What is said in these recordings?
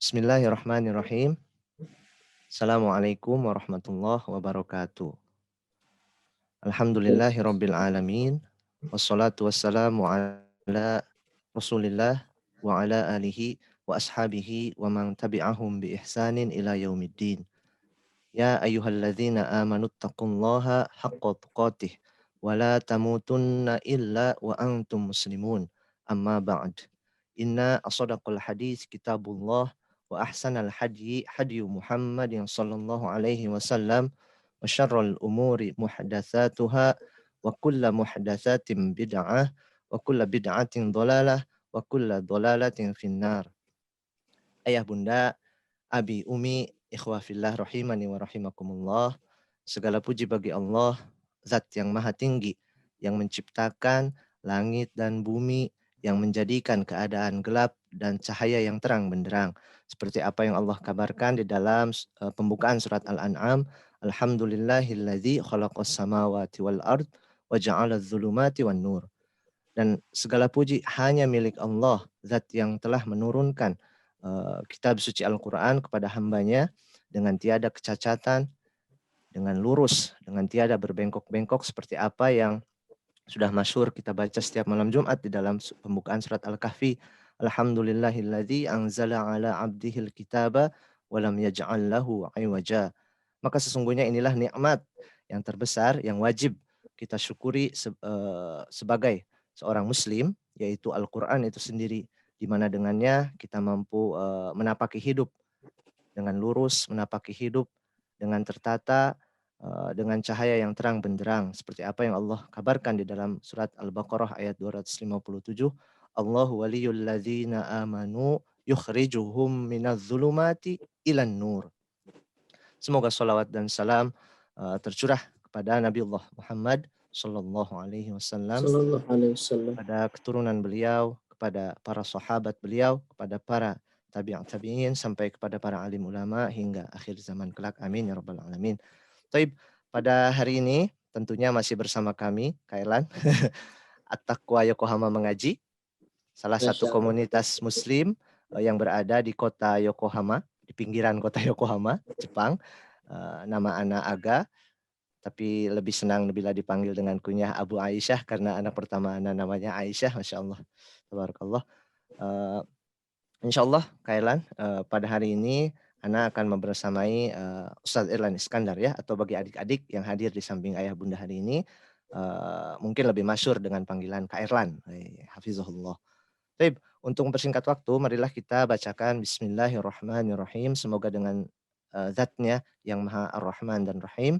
Bismillahirrahmanirrahim. Assalamualaikum warahmatullahi wabarakatuh. Alhamdulillahirabbil alamin. Wassalatu wassalamu ala Rasulillah wa ala alihi wa ashabihi wa man tabi'ahum bi ihsanin ila yaumiddin. Ya ayyuhalladzina amanuttaqullaha haqqa tuqatih wa la tamutunna illa wa antum muslimun. Amma ba'd. Inna asdaqal hadis kitabullah wa ahsanal hadyi hadyu Muhammadin sallallahu alaihi wasallam wa syarrul umuri muhdatsatuha wa kullu muhdatsatin bid'ah wa kullu bid'atin dhalalah wa kullu dhalalatin finnar. Ayah bunda, abi umi, ikhwah fillah rahimani wa rahimakumullah. Segala puji bagi Allah, zat yang maha tinggi, yang menciptakan langit dan bumi, yang menjadikan keadaan gelap dan cahaya yang terang benderang. Seperti apa yang Allah kabarkan di dalam pembukaan surat Al-An'am. Alhamdulillahilladzi khalaqas samawati wal ard wa ja'alaz zulumati wan nur. Dan segala puji hanya milik Allah, zat yang telah menurunkan kitab suci Al-Quran kepada hambanya dengan tiada kecacatan, dengan lurus, dengan tiada berbengkok-bengkok seperti apa yang sudah masyhur kita baca setiap malam Jumat di dalam pembukaan surat Al-Kahfi. Alhamdulillahilladzi anzala ala abdihil kitaba walam yaj'al lahu iwaja. Maka sesungguhnya inilah nikmat yang terbesar yang wajib kita syukuri sebagai seorang muslim, yaitu Al-Quran itu sendiri, di mana dengannya kita mampu menapaki hidup dengan lurus, menapaki hidup dengan tertata, dengan cahaya yang terang benderang, seperti apa yang Allah kabarkan di dalam surat Al-Baqarah ayat 257. Allahu waliyul ladzina amanu yukhrijuhum minadz zulumati ilan nur. Semoga salawat dan salam tercurah kepada Nabiullah Muhammad sallallahu alaihi wasallam, pada keturunan beliau, kepada para sahabat beliau, kepada para tabi'in sampai kepada para alim ulama hingga akhir zaman kelak. Amin ya rabbal alamin. Taib, pada hari ini tentunya masih bersama kami, Kailan, At-Taqwa Yokohama Mengaji, salah satu komunitas muslim yang berada di kota Yokohama, di pinggiran kota Yokohama, Jepang. Nama anak Aga, tapi lebih senang bila dipanggil dengan kunyah Abu Aisyah karena anak pertama anak namanya Aisyah, Masya Allah, tabarakallah. Insya Allah, Kailan, pada hari ini anak akan membersamai Ustadz Irlan Iskandar ya, atau bagi adik-adik yang hadir di samping ayah bunda hari ini, mungkin lebih masyhur dengan panggilan Kak Irlan, hafizahullah. Baik, untuk mempersingkat waktu, marilah kita bacakan Bismillahirrahmanirrahim. Semoga dengan zatnya yang Maha Ar-Rahman dan Rahim,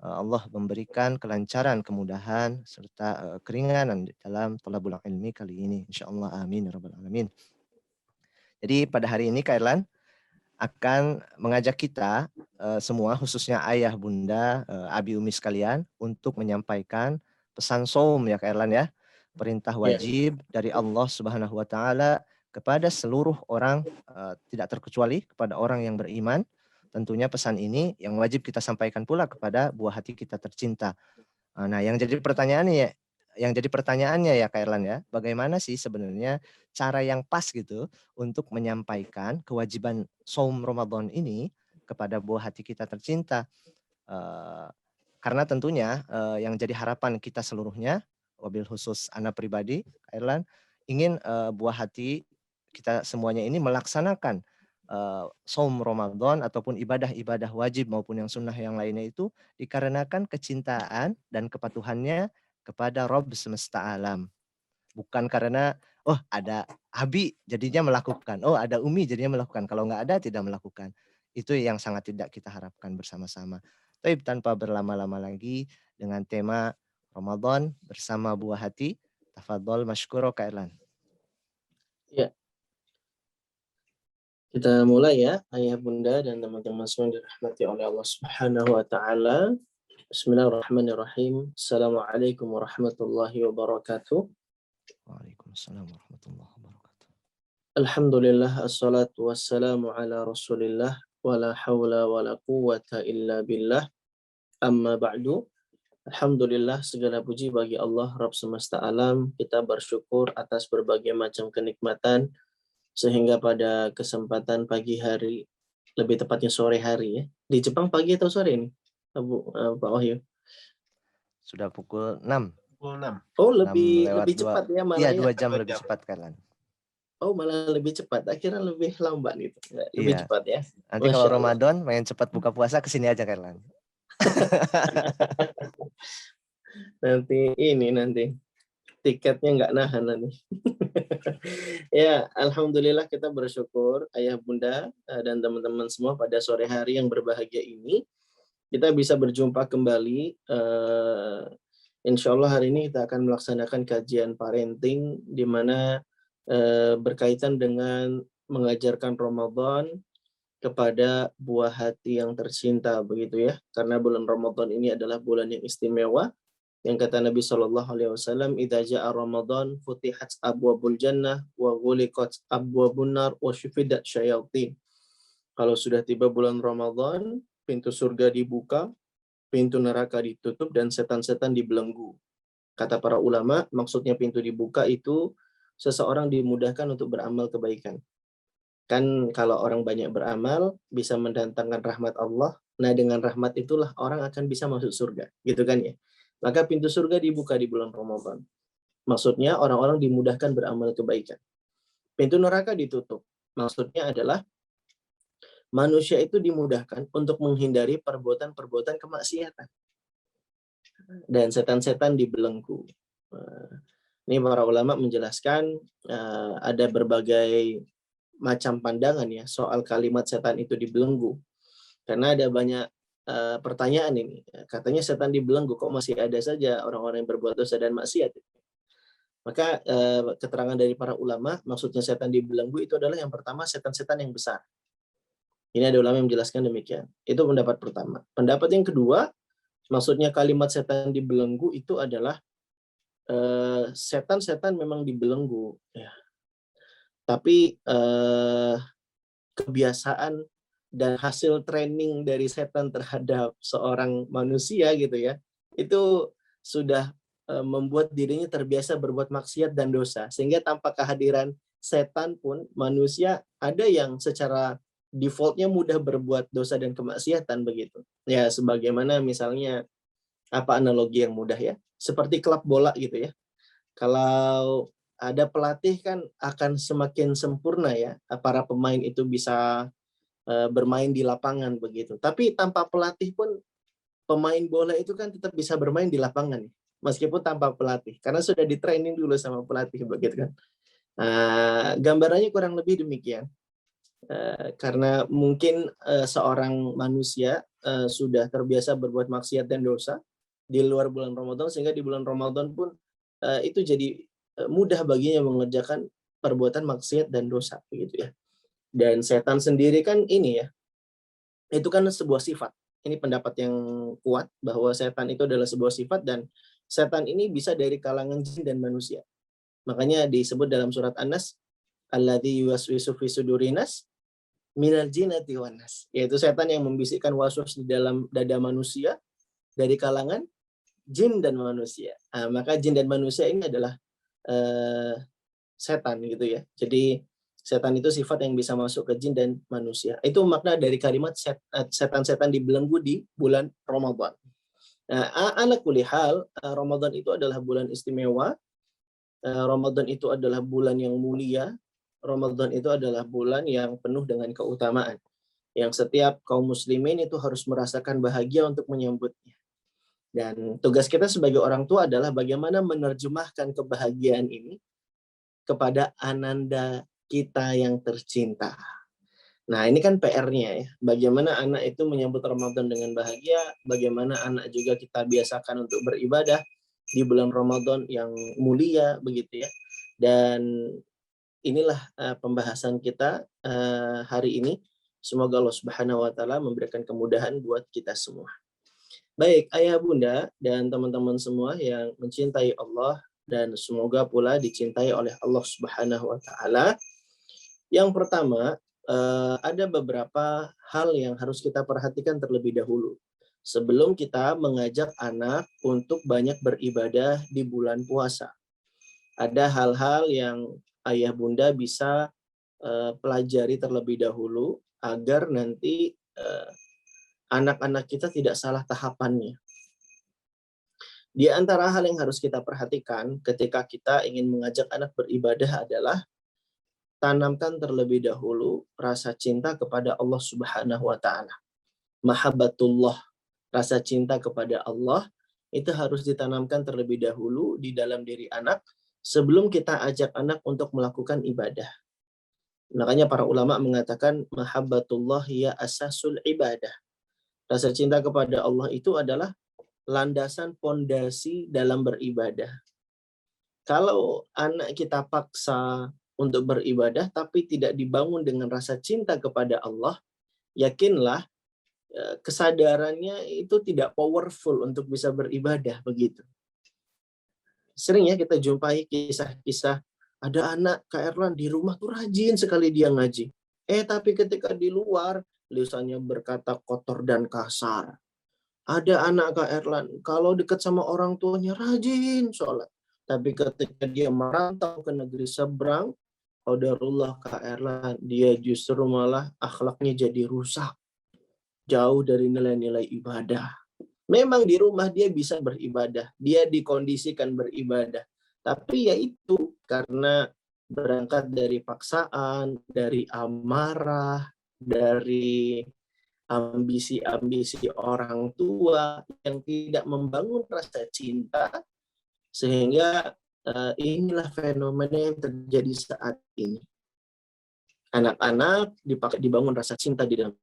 Allah memberikan kelancaran, kemudahan, serta keringanan dalam thalabul ilmi kali ini. InsyaAllah, amin ya rabbal alamin. Jadi pada hari ini Kak Irlan akan mengajak kita semua, khususnya ayah bunda, abi umi sekalian, untuk menyampaikan pesan saum ya Kak Irlan ya. Perintah wajib dari Allah Subhanahu wa taala kepada seluruh orang, tidak terkecuali kepada orang yang beriman. Tentunya pesan ini yang wajib kita sampaikan pula kepada buah hati kita tercinta. Nah, yang jadi pertanyaannya ya Kak Erlan ya, bagaimana sih sebenarnya cara yang pas gitu untuk menyampaikan kewajiban saum Ramadan ini kepada buah hati kita tercinta? Karena tentunya yang jadi harapan kita seluruhnya, wabil khusus anak pribadi, Kak Erlan, ingin buah hati kita semuanya ini melaksanakan saum Ramadan ataupun ibadah-ibadah wajib maupun yang sunnah yang lainnya itu dikarenakan kecintaan dan kepatuhannya kepada Rabb semesta alam. Bukan karena, oh ada Abi jadinya melakukan, oh ada Umi jadinya melakukan. Kalau nggak ada tidak melakukan. Itu yang sangat tidak kita harapkan bersama-sama. Tapi tanpa berlama-lama lagi dengan tema Ramadan bersama buah hati, tafadhol masykuro Kak Erlan. Ya. Kita mulai ya, ayah bunda dan teman-teman semua yang dirahmati oleh Allah Subhanahu wa taala. Bismillahirrahmanirrahim. Assalamualaikum warahmatullahi wabarakatuh. Waalaikumsalam warahmatullahi wabarakatuh. Alhamdulillah, assalatu wassalamu ala Rasulillah wa la haula wa la quwwata illa billah. Amma ba'du. Alhamdulillah, segala puji bagi Allah Rabb semesta alam. Kita bersyukur atas berbagai macam kenikmatan sehingga pada kesempatan pagi hari, lebih tepatnya sore hari ya. Di Jepang pagi atau sore ini, Pak Wahyu? Sudah pukul 6. Pukul 6. Oh, 6 lebih lewat 2. cepat ya malah Iya, ya. 2 jam 2 lebih jam. cepat Kailan. Oh, malah lebih cepat. Akhirnya lebih lambat itu. Lebih Iya. cepat ya. Nanti kalau Masya Allah. Ramadan main cepat buka puasa ke sini aja Kailan. nanti tiketnya nggak nahan nanti. Ya, alhamdulillah kita bersyukur ayah bunda dan teman-teman semua pada sore hari yang berbahagia ini kita bisa berjumpa kembali. Insya Allah hari ini kita akan melaksanakan kajian parenting di mana berkaitan dengan mengajarkan Ramadan kepada buah hati yang tercinta begitu ya. Karena bulan Ramadan ini adalah bulan yang istimewa. Yang kata Nabi Shallallahu Alaihi Wasallam, "Idza ja'a Ramadan, futihat abwabul jannah, wa ghuliqat abwabun nar, wa syufidat syayatin." Kalau sudah tiba bulan Ramadan, pintu surga dibuka, pintu neraka ditutup, dan setan-setan dibelenggu. Kata para ulama, maksudnya pintu dibuka itu seseorang dimudahkan untuk beramal kebaikan. Kan kalau orang banyak beramal, bisa mendatangkan rahmat Allah. Nah, dengan rahmat itulah orang akan bisa masuk surga. Gitu kan ya. Maka pintu surga dibuka di bulan Ramadan. Maksudnya orang-orang dimudahkan beramal kebaikan. Pintu neraka ditutup. Maksudnya adalah manusia itu dimudahkan untuk menghindari perbuatan-perbuatan kemaksiatan. Dan setan-setan dibelenggu. Ini para ulama menjelaskan ada berbagai macam pandangan ya soal kalimat setan itu dibelenggu. Karena ada banyak pertanyaan ini. Katanya setan dibelenggu, kok masih ada saja orang-orang yang berbuat dosa dan maksiat. Maka keterangan dari para ulama, maksudnya setan dibelenggu itu adalah yang pertama setan-setan yang besar. Ini ada ulama yang menjelaskan demikian. Itu pendapat pertama. Pendapat yang kedua, maksudnya kalimat setan dibelenggu itu adalah setan-setan memang dibelenggu. Ya. Tapi kebiasaan dan hasil training dari setan terhadap seorang manusia gitu ya, itu sudah membuat dirinya terbiasa berbuat maksiat dan dosa, sehingga tanpa kehadiran setan pun manusia ada yang secara defaultnya mudah berbuat dosa dan kemaksiatan begitu. Ya, sebagaimana misalnya apa analogi yang mudah ya, seperti klub bola gitu ya. Kalau ada pelatih kan akan semakin sempurna ya, para pemain itu bisa bermain di lapangan begitu. Tapi tanpa pelatih pun pemain bola itu kan tetap bisa bermain di lapangan meskipun tanpa pelatih karena sudah di training dulu sama pelatih begitu kan. Gambarannya kurang lebih demikian. Karena mungkin seorang manusia sudah terbiasa berbuat maksiat dan dosa di luar bulan Ramadan sehingga di bulan Ramadan pun itu jadi mudah baginya mengerjakan perbuatan maksiat dan dosa begitu ya. Dan setan sendiri kan ini ya, itu kan sebuah sifat. Ini pendapat yang kuat bahwa setan itu adalah sebuah sifat dan setan ini bisa dari kalangan jin dan manusia. Makanya disebut dalam surat An-Nas, alladzi yuwaswisu fi sudurinas minal jinnati wan nas. Yaitu setan yang membisikkan waswas di dalam dada manusia dari kalangan jin dan manusia. Maka jin dan manusia ini adalah setan gitu ya. Jadi setan itu sifat yang bisa masuk ke jin dan manusia. Itu makna dari kalimat setan-setan dibelenggu di bulan Ramadan. Nah, ala kulli hal, Ramadan itu adalah bulan istimewa. Ramadan itu adalah bulan yang mulia. Ramadan itu adalah bulan yang penuh dengan keutamaan. Yang setiap kaum muslimin itu harus merasakan bahagia untuk menyambutnya. Dan tugas kita sebagai orang tua adalah bagaimana menerjemahkan kebahagiaan ini kepada ananda kita yang tercinta. Nah, ini kan PR-nya ya. Bagaimana anak itu menyambut Ramadan dengan bahagia, bagaimana anak juga kita biasakan untuk beribadah di bulan Ramadan yang mulia begitu ya. Dan inilah pembahasan kita hari ini. Semoga Allah Subhanahu wa taala memberikan kemudahan buat kita semua. Baik, ayah bunda dan teman-teman semua yang mencintai Allah dan semoga pula dicintai oleh Allah Subhanahu wa taala. Yang pertama, ada beberapa hal yang harus kita perhatikan terlebih dahulu sebelum kita mengajak anak untuk banyak beribadah di bulan puasa. Ada hal-hal yang ayah bunda bisa pelajari terlebih dahulu agar nanti anak-anak kita tidak salah tahapannya. Di antara hal yang harus kita perhatikan ketika kita ingin mengajak anak beribadah adalah tanamkan terlebih dahulu rasa cinta kepada Allah Subhanahu wa taala. Mahabbatullah, rasa cinta kepada Allah itu harus ditanamkan terlebih dahulu di dalam diri anak sebelum kita ajak anak untuk melakukan ibadah. Makanya para ulama mengatakan mahabbatullah ya asasul ibadah. Rasa cinta kepada Allah itu adalah landasan pondasi dalam beribadah. Kalau anak kita paksa untuk beribadah tapi tidak dibangun dengan rasa cinta kepada Allah, yakinlah kesadarannya itu tidak powerful untuk bisa beribadah begitu. Sering ya kita jumpai kisah-kisah ada anak Kak Erlan di rumah tuh rajin sekali dia ngaji. Tapi ketika di luar lisannya berkata kotor dan kasar. Ada anak Kak Erlan kalau dekat sama orang tuanya rajin sholat. Tapi ketika dia merantau ke negeri seberang, qadarullah Kak Erlan, dia justru malah akhlaknya jadi rusak. Jauh dari nilai-nilai ibadah. Memang di rumah dia bisa beribadah, dia dikondisikan beribadah. Tapi ya itu karena berangkat dari paksaan, dari amarah, dari ambisi-ambisi orang tua yang tidak membangun rasa cinta, sehingga inilah fenomena yang terjadi saat ini. Anak-anak dibangun rasa cinta di dalam.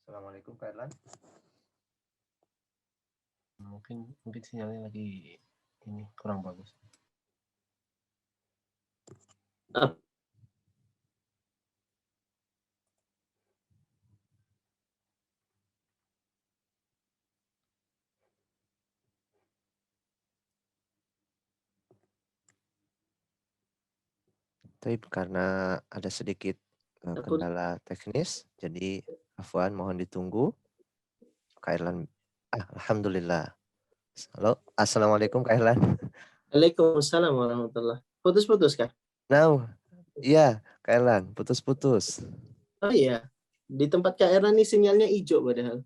Assalamualaikum Kak Erlan. Mungkin sinyalnya lagi ini kurang bagus. Tapi karena ada sedikit kendala teknis, jadi afwan mohon ditunggu. Kak Erlan, alhamdulillah. Halo, assalamualaikum Kak Erlan. Waalaikumsalam warahmatullahi. Putus-putus Kak? Nah, iya Kak Erlan, putus-putus. Oh iya, di tempat Kak Erlan nih sinyalnya hijau padahal.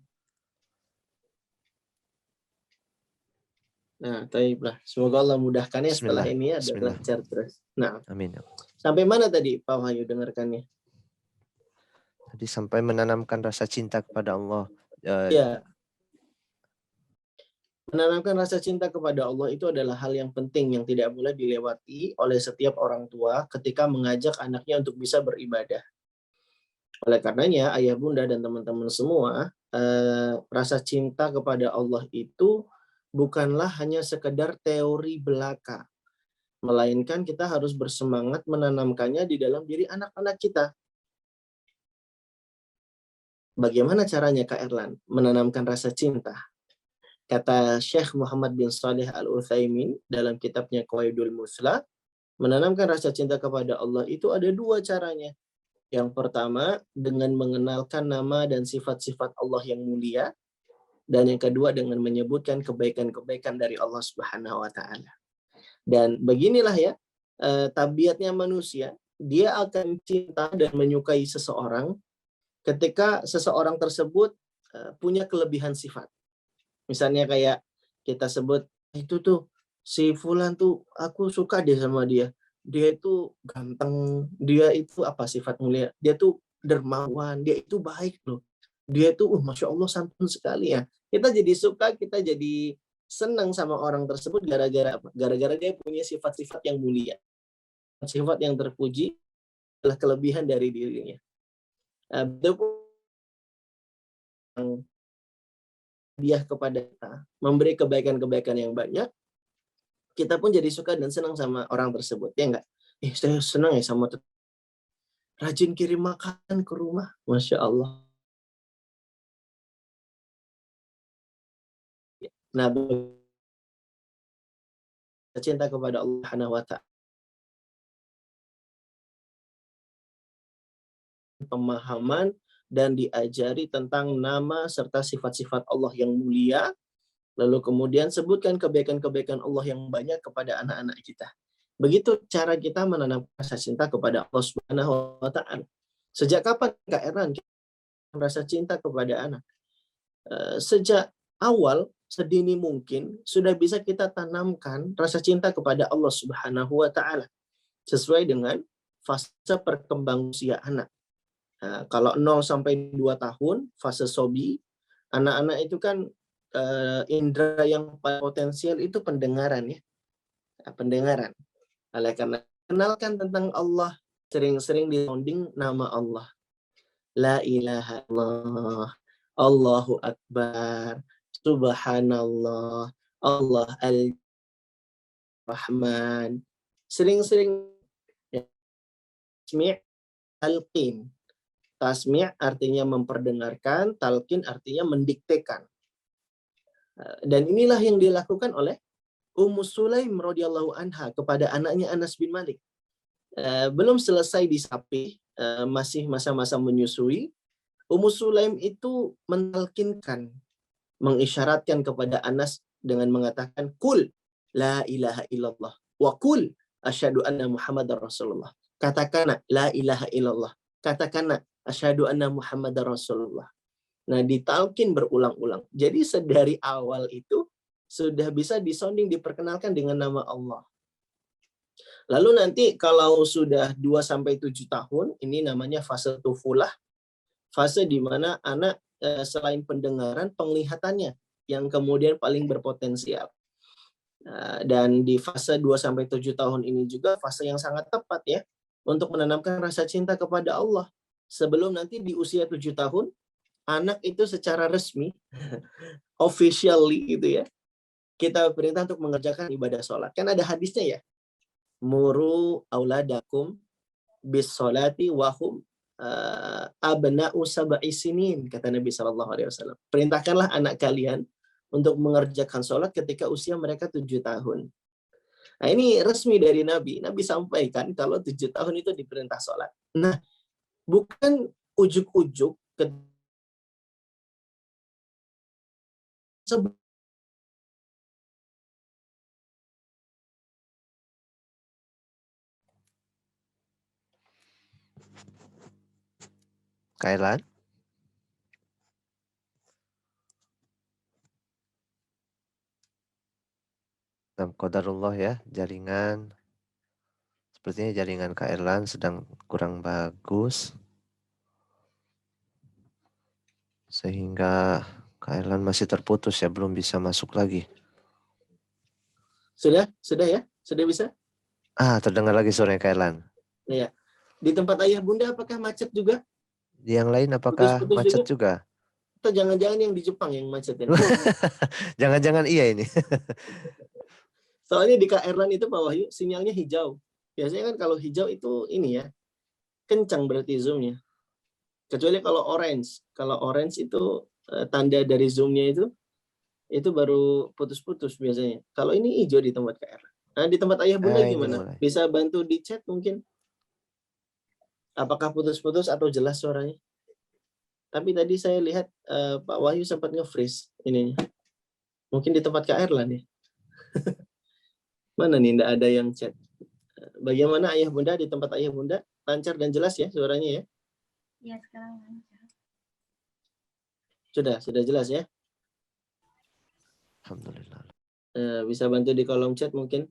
Nah, baiklah. Semoga Allah mudahkan ya setelah ini ya, ada lancar terus. Nah, amin. Sampai mana tadi Pak Wahyu dengarkannya? Jadi sampai menanamkan rasa cinta kepada Allah. Ya. Menanamkan rasa cinta kepada Allah itu adalah hal yang penting yang tidak boleh dilewati oleh setiap orang tua ketika mengajak anaknya untuk bisa beribadah. Oleh karenanya, ayah bunda dan teman-teman semua, rasa cinta kepada Allah itu bukanlah hanya sekedar teori belaka, melainkan kita harus bersemangat menanamkannya di dalam diri anak-anak kita. Bagaimana caranya Kak Erlan menanamkan rasa cinta? Kata Syekh Muhammad bin Saleh Al-Utsaimin dalam kitabnya Qawaidul Musla, menanamkan rasa cinta kepada Allah itu ada dua caranya. Yang pertama, dengan mengenalkan nama dan sifat-sifat Allah yang mulia. Dan yang kedua, dengan menyebutkan kebaikan-kebaikan dari Allah Subhanahu wa Ta'ala. Dan beginilah ya, tabiatnya manusia, dia akan cinta dan menyukai seseorang ketika seseorang tersebut punya kelebihan sifat. Misalnya kayak kita sebut, itu tuh si Fulan tuh aku suka deh sama dia. Dia itu ganteng, dia itu apa sifat mulia, dia tuh dermawan, dia itu baik loh. Dia tuh Masya Allah santun sekali ya. Kita jadi suka, kita jadi senang sama orang tersebut gara-gara apa? Gara-gara dia punya sifat-sifat yang mulia. Sifat yang terpuji adalah kelebihan dari dirinya. Dia kepada kita, memberi kebaikan-kebaikan yang banyak, kita pun jadi suka dan senang sama orang tersebut, ya enggak? Saya senang ya sama rajin kirim makanan ke rumah, Masya Allah. Nah, cinta kepada Allah Subhanahu wa Ta'ala, pemahaman dan diajari tentang nama serta sifat-sifat Allah yang mulia, Lalu kemudian sebutkan kebaikan-kebaikan Allah yang banyak kepada anak-anak kita. Begitu cara kita menanam rasa cinta kepada Allah Subhanahu wa taala. Sejak kapan Kak Erlan kita merasa cinta kepada anak? Sejak awal sedini mungkin sudah bisa kita tanamkan rasa cinta kepada Allah Subhanahu wa taala sesuai dengan fase perkembang usia anak. Kalau 0 sampai 2 tahun fase sobi, anak-anak itu kan indera yang paling potensial itu pendengaran ya. Pendengaran. Oleh karena kenalkan tentang Allah, sering-sering di-sounding nama Allah. La ilaha illallah, Allahu Akbar, Subhanallah, Allah Al-Rahman. Sering-sering ya, tasmi' talqin. Tasmi' artinya memperdengarkan, talqin artinya mendiktekan. Dan inilah yang dilakukan oleh Ummu Sulaim radhiyallahu anha kepada anaknya Anas bin Malik. Belum selesai disapi, masih masa-masa menyusui, Ummu Sulaim itu mentalkinkan, mengisyaratkan kepada Anas dengan mengatakan, "Kul la ilaha illallah wa kul asyhadu anna Muhammadar Rasulullah." Katakanlah la ilaha illallah. Katakanlah asyhadu anna Muhammadar Rasulullah. Nah, ditalkin berulang-ulang. Jadi sedari awal itu sudah bisa disounding, diperkenalkan dengan nama Allah. Lalu nanti kalau sudah 2 sampai 7 tahun, ini namanya fase tufulah, fase di mana anak selain pendengaran, penglihatannya yang kemudian paling berpotensial. Dan di fase 2 sampai 7 tahun ini juga fase yang sangat tepat ya untuk menanamkan rasa cinta kepada Allah. Sebelum nanti di usia 7 tahun, anak itu secara resmi, officially gitu ya, kita perintah untuk mengerjakan ibadah sholat. Kan ada hadisnya ya, muru auladakum bis sholati wahum abna'u sab'i sinin, kata Nabi SAW. Perintahkanlah anak kalian untuk mengerjakan sholat ketika usia mereka 7 tahun. Nah, ini resmi dari Nabi. Nabi sampaikan kalau 7 tahun itu diperintah sholat. Nah, bukan ujuk-ujuk Kailan? Dalam qadarullah ya, jaringan. Sepertinya jaringan Kak Erlan sedang kurang bagus. Sehingga Kak Erlan masih terputus ya, belum bisa masuk lagi. Sudah ya? Sudah bisa? Terdengar lagi suaranya Kak Erlan. Iya. Di tempat ayah bunda apakah macet juga? Di yang lain apakah Putus-putus macet juga? Atau jangan-jangan yang di Jepang yang macet ini? Jangan-jangan iya ini. Soalnya di Kak Erlan itu Pak Wahyu sinyalnya hijau. Biasanya kan kalau hijau itu ini ya, kencang berarti zoomnya. Kecuali kalau orange. Kalau orange itu tanda dari zoomnya itu baru putus-putus biasanya. Kalau ini hijau di tempat Kak Erlan. Nah, di tempat ayah bunda gimana? Bisa bantu di chat mungkin? Apakah putus-putus atau jelas suaranya? Tapi tadi saya lihat Pak Wahyu sempat nge-freeze ininya. Mungkin di tempat Kak Erlan ya. Mana nih, enggak ada yang chat. Bagaimana ayah bunda, di tempat ayah bunda? Lancar dan jelas ya suaranya ya? Iya, sekarang lancar. Sudah jelas ya? Alhamdulillah. Bisa bantu di kolom chat mungkin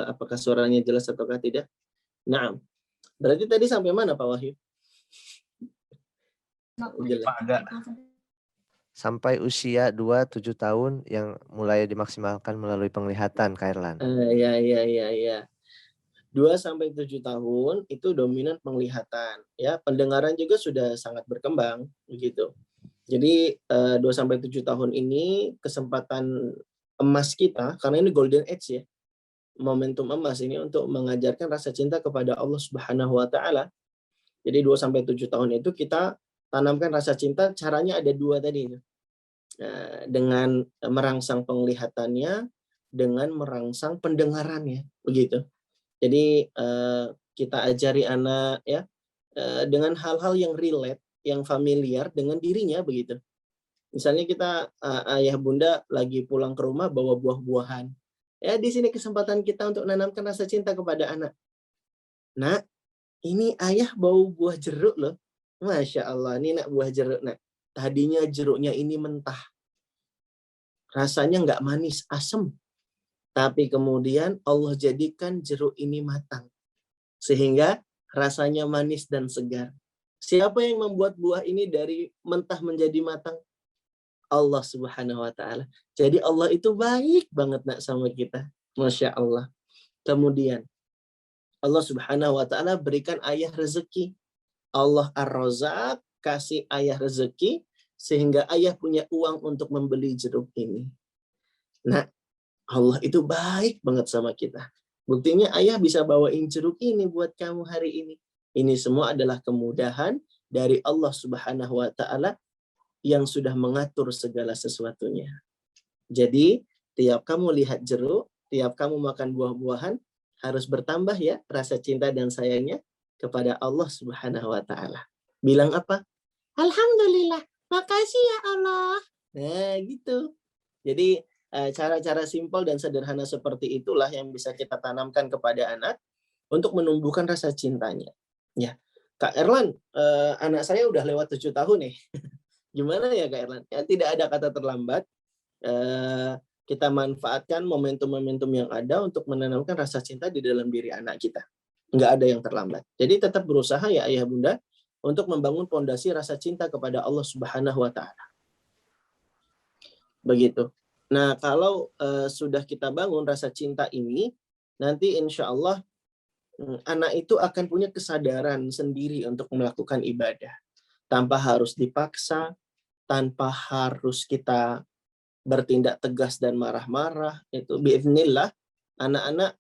apakah suaranya jelas ataukah tidak? Nah, berarti tadi sampai mana Pak Wahyu? Jelas. Sampai usia 2-7 tahun yang mulai dimaksimalkan melalui penglihatan Kak Erlan. Ya. 2 sampai 7 tahun itu dominan penglihatan ya, pendengaran juga sudah sangat berkembang begitu. Jadi 2 sampai 7 tahun ini kesempatan emas kita, karena ini golden age ya. Momentum emas ini untuk mengajarkan rasa cinta kepada Allah Subhanahu wa taala. Jadi 2 sampai 7 tahun itu kita tanamkan rasa cinta, caranya ada 2 tadi itu. Dengan merangsang penglihatannya, dengan merangsang pendengarannya, begitu. Jadi kita ajari anak ya dengan hal-hal yang relate, yang familiar dengan dirinya begitu. Misalnya kita ayah bunda lagi pulang ke rumah bawa buah-buahan. Ya, di sini kesempatan kita untuk menanamkan rasa cinta kepada anak. Nak, ini ayah bau buah jeruk loh. Masya Allah, ini nak buah jeruk nak. Tadinya jeruknya ini mentah. Rasanya nggak manis, asam. Tapi kemudian Allah jadikan jeruk ini matang. Sehingga rasanya manis dan segar. Siapa yang membuat buah ini dari mentah menjadi matang? Allah Subhanahu wa taala. Jadi Allah itu baik banget nak sama kita. Masya Allah. Kemudian Allah Subhanahu wa taala berikan ayah rezeki. Allah Ar-Razzaq kasih ayah rezeki sehingga ayah punya uang untuk membeli jeruk ini. Nah, Allah itu baik banget sama kita. Buktinya ayah bisa bawain jeruk ini buat kamu hari ini. Ini semua adalah kemudahan dari Allah Subhanahu wa taala yang sudah mengatur segala sesuatunya. Jadi, tiap kamu lihat jeruk, tiap kamu makan buah-buahan, harus bertambah ya rasa cinta dan sayangnya kepada Allah Subhanahu wa taala. Bilang apa? Alhamdulillah, makasih ya Allah. Nah, gitu. Jadi cara-cara simpel dan sederhana seperti itulah yang bisa kita tanamkan kepada anak untuk menumbuhkan rasa cintanya. Ya, Kak Erlan, anak saya udah lewat 7 tahun nih. Gimana ya Kak Erlan? Ya, tidak ada kata terlambat. Kita manfaatkan momentum-momentum yang ada untuk menanamkan rasa cinta di dalam diri anak kita. Nggak ada yang terlambat. Jadi tetap berusaha ya ayah bunda untuk membangun pondasi rasa cinta kepada Allah Subhanahu wa taala. Begitu. Nah, kalau sudah kita bangun rasa cinta ini, nanti insya Allah anak itu akan punya kesadaran sendiri untuk melakukan ibadah. Tanpa harus dipaksa, tanpa harus kita bertindak tegas dan marah-marah. Itu biiznillah, anak-anak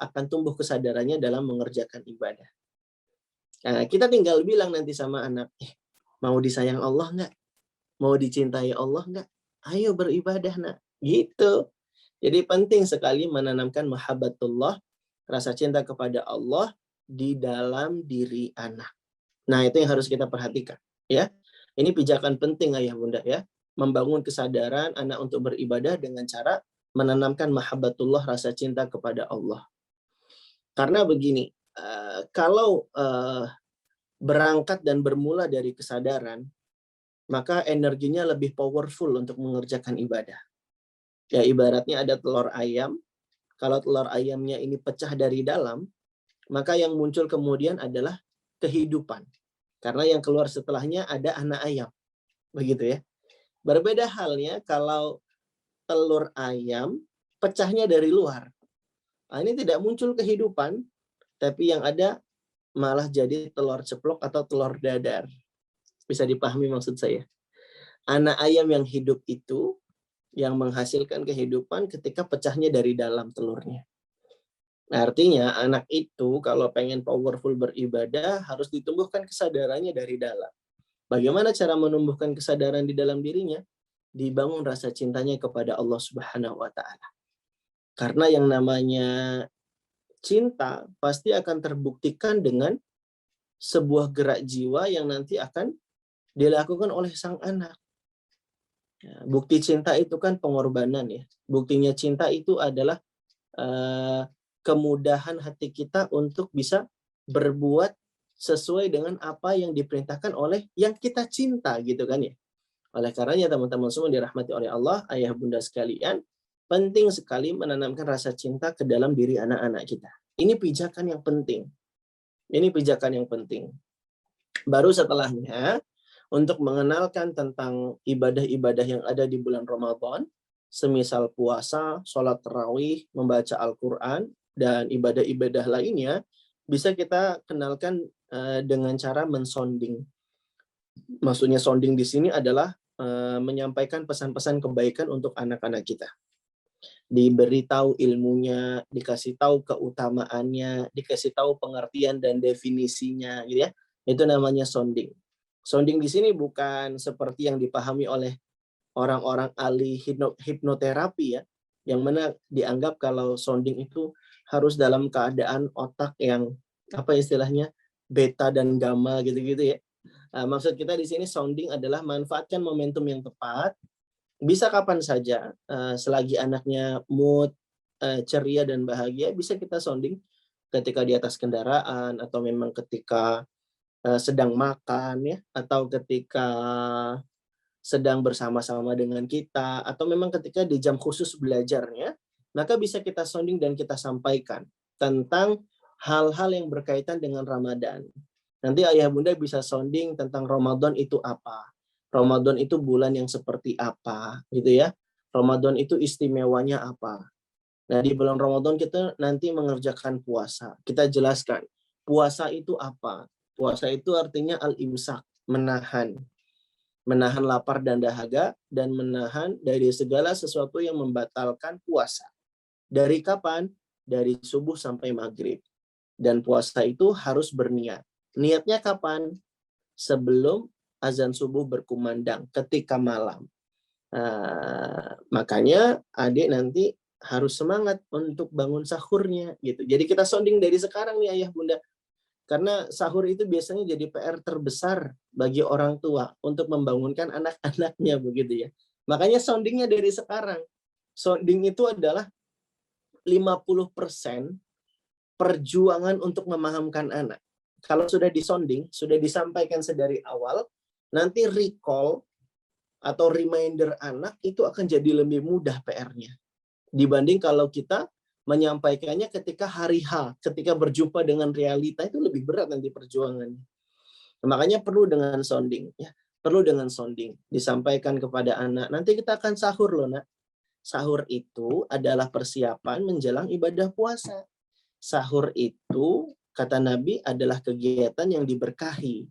akan tumbuh kesadarannya dalam mengerjakan ibadah. Nah, kita tinggal bilang nanti sama anak, mau disayang Allah nggak? Mau dicintai Allah nggak? Ayo beribadah nak. Gitu. Jadi penting sekali menanamkan mahabbatullah, rasa cinta kepada Allah di dalam diri anak. Nah, itu yang harus kita perhatikan. Ya, ini pijakan penting ayah bunda ya. Membangun kesadaran anak untuk beribadah dengan cara menanamkan mahabbatullah, rasa cinta kepada Allah. Karena begini, kalau berangkat dan bermula dari kesadaran, maka energinya lebih powerful untuk mengerjakan ibadah. Ya, ibaratnya ada telur ayam. Kalau telur ayamnya ini pecah dari dalam, maka yang muncul kemudian adalah kehidupan. Karena yang keluar setelahnya ada anak ayam. Begitu ya. Berbeda halnya kalau telur ayam pecahnya dari luar. Nah, ini tidak muncul kehidupan, tapi yang ada malah jadi telur ceplok atau telur dadar. Bisa dipahami maksud saya? Anak ayam yang hidup itu yang menghasilkan kehidupan ketika pecahnya dari dalam telurnya. Nah, artinya anak itu kalau pengen powerful beribadah harus ditumbuhkan kesadarannya dari dalam. Bagaimana cara menumbuhkan kesadaran di dalam dirinya? Dibangun rasa cintanya kepada Allah Subhanahu wa taala. Karena yang namanya cinta pasti akan terbuktikan dengan sebuah gerak jiwa yang nanti akan dilakukan oleh sang anak. Ya, bukti cinta itu kan pengorbanan ya. Buktinya cinta itu adalah kemudahan hati kita untuk bisa berbuat sesuai dengan apa yang diperintahkan oleh yang kita cinta gitu kan ya. Oleh karenanya teman-teman semua dirahmati oleh Allah, ayah bunda sekalian, penting sekali menanamkan rasa cinta ke dalam diri anak-anak kita. Ini pijakan yang penting. Ini pijakan yang penting. Baru setelahnya, untuk mengenalkan tentang ibadah-ibadah yang ada di bulan Ramadan, semisal puasa, sholat tarawih, membaca Al-Quran, dan ibadah-ibadah lainnya, bisa kita kenalkan dengan cara mensonding. Maksudnya sounding di sini adalah menyampaikan pesan-pesan kebaikan untuk anak-anak kita. Diberitahu ilmunya, dikasih tahu keutamaannya, dikasih tahu pengertian dan definisinya, gitu ya. Itu namanya sounding. Sounding di sini bukan seperti yang dipahami oleh orang-orang ahli hipnoterapi ya, yang mana dianggap kalau sounding itu harus dalam keadaan otak yang apa istilahnya beta dan gamma gitu-gitu ya. Maksud kita di sini sounding adalah manfaatkan momentum yang tepat, bisa kapan saja, selagi anaknya mood, ceria dan bahagia, bisa kita sounding ketika di atas kendaraan, atau memang ketika sedang makan ya, atau ketika sedang bersama-sama dengan kita, atau memang ketika di jam khusus belajarnya, maka bisa kita sounding dan kita sampaikan tentang hal-hal yang berkaitan dengan Ramadan. Nanti ayah bunda bisa sounding tentang Ramadan itu apa, Ramadan itu bulan yang seperti apa, gitu ya. Ramadan itu istimewanya apa. Nah, di bulan Ramadan kita nanti mengerjakan puasa. Kita jelaskan, puasa itu apa? Puasa itu artinya al-imsak, menahan. Menahan lapar dan dahaga, dan menahan dari segala sesuatu yang membatalkan puasa. Dari kapan? Dari subuh sampai maghrib. Dan puasa itu harus berniat. Niatnya kapan? Sebelum azan subuh berkumandang, ketika malam. Makanya adik nanti harus semangat untuk bangun sahurnya gitu. Jadi kita sounding dari sekarang nih ayah bunda. Karena sahur itu biasanya jadi PR terbesar bagi orang tua untuk membangunkan anak-anaknya begitu ya. Makanya soundingnya dari sekarang. Sounding itu adalah 50% perjuangan untuk memahamkan anak. Kalau sudah disounding, sudah disampaikan sedari awal, nanti recall atau reminder anak itu akan jadi lebih mudah PR-nya. Dibanding kalau kita menyampaikannya ketika hari H, ketika berjumpa dengan realita, itu lebih berat nanti perjuangannya. Makanya perlu dengan sounding, ya. Perlu dengan sounding, disampaikan kepada anak. Nanti kita akan sahur loh, nak. Sahur itu adalah persiapan menjelang ibadah puasa. Sahur itu, kata Nabi, adalah kegiatan yang diberkahi.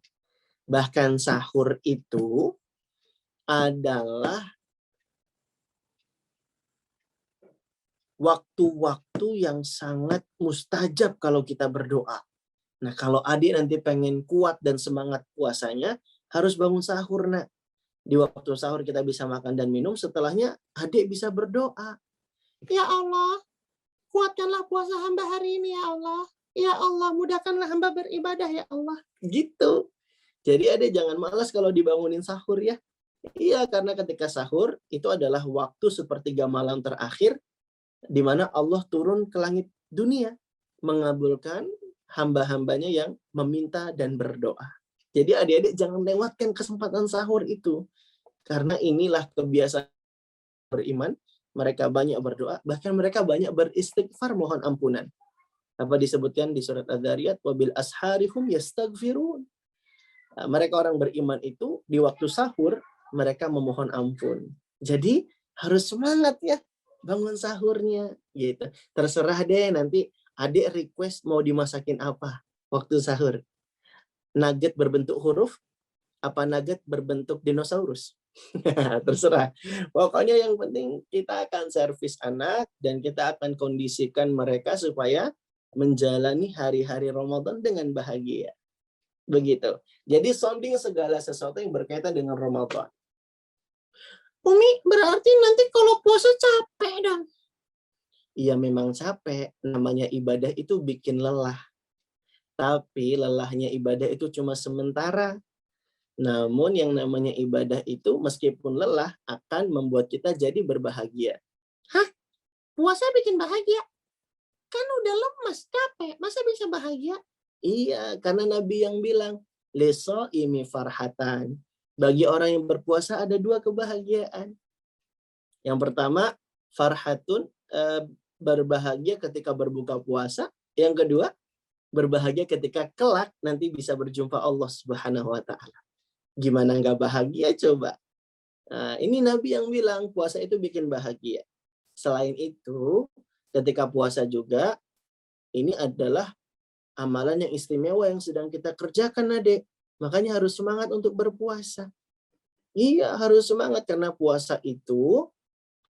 Bahkan sahur itu adalah waktu-waktu yang sangat mustajab kalau kita berdoa. Nah, kalau adik nanti pengen kuat dan semangat puasanya, harus bangun sahur, nak. Di waktu sahur kita bisa makan dan minum, setelahnya adik bisa berdoa. Ya Allah, kuatkanlah puasa hamba hari ini, ya Allah. Ya Allah, mudahkanlah hamba beribadah, ya Allah. Gitu. Jadi adik jangan malas kalau dibangunin sahur ya. Iya, karena ketika sahur, itu adalah waktu sepertiga malam terakhir, di mana Allah turun ke langit dunia mengabulkan hamba-hambanya yang meminta dan berdoa. Jadi adik-adik jangan lewatkan kesempatan sahur itu. Karena inilah kebiasaan beriman, mereka banyak berdoa, bahkan mereka banyak beristighfar mohon ampunan. Apa disebutkan di surat Adz-Dzariyat, wabil asharihum yastaghfirun. Mereka orang beriman itu di waktu sahur mereka memohon ampun. Jadi harus semangat ya bangun sahurnya gitu. Terserah deh nanti adik request mau dimasakin apa waktu sahur. Nugget berbentuk huruf apa nugget berbentuk dinosaurus? Terserah. Pokoknya yang penting kita akan servis anak dan kita akan kondisikan mereka supaya menjalani hari-hari Ramadan dengan bahagia. Begitu. Jadi sounding segala sesuatu yang berkaitan dengan Ramadan. Umi, berarti nanti kalau puasa capek dong. Iya memang capek, namanya ibadah itu bikin lelah. Tapi lelahnya ibadah itu cuma sementara. Namun yang namanya ibadah itu meskipun lelah akan membuat kita jadi berbahagia. Hah? Puasa bikin bahagia? Kan udah lemas, capek, masa bisa bahagia? Iya, karena Nabi yang bilang, leso imi farhatan. Bagi orang yang berpuasa ada dua kebahagiaan. Yang pertama, farhatun, berbahagia ketika berbuka puasa. Yang kedua, berbahagia ketika kelak nanti bisa berjumpa Allah Subhanahu wa Ta'ala. Gimana nggak bahagia coba? Nah, ini Nabi yang bilang puasa itu bikin bahagia. Selain itu, ketika puasa juga, ini adalah amalan yang istimewa yang sedang kita kerjakan, Adek. Makanya harus semangat untuk berpuasa. Iya, harus semangat karena puasa itu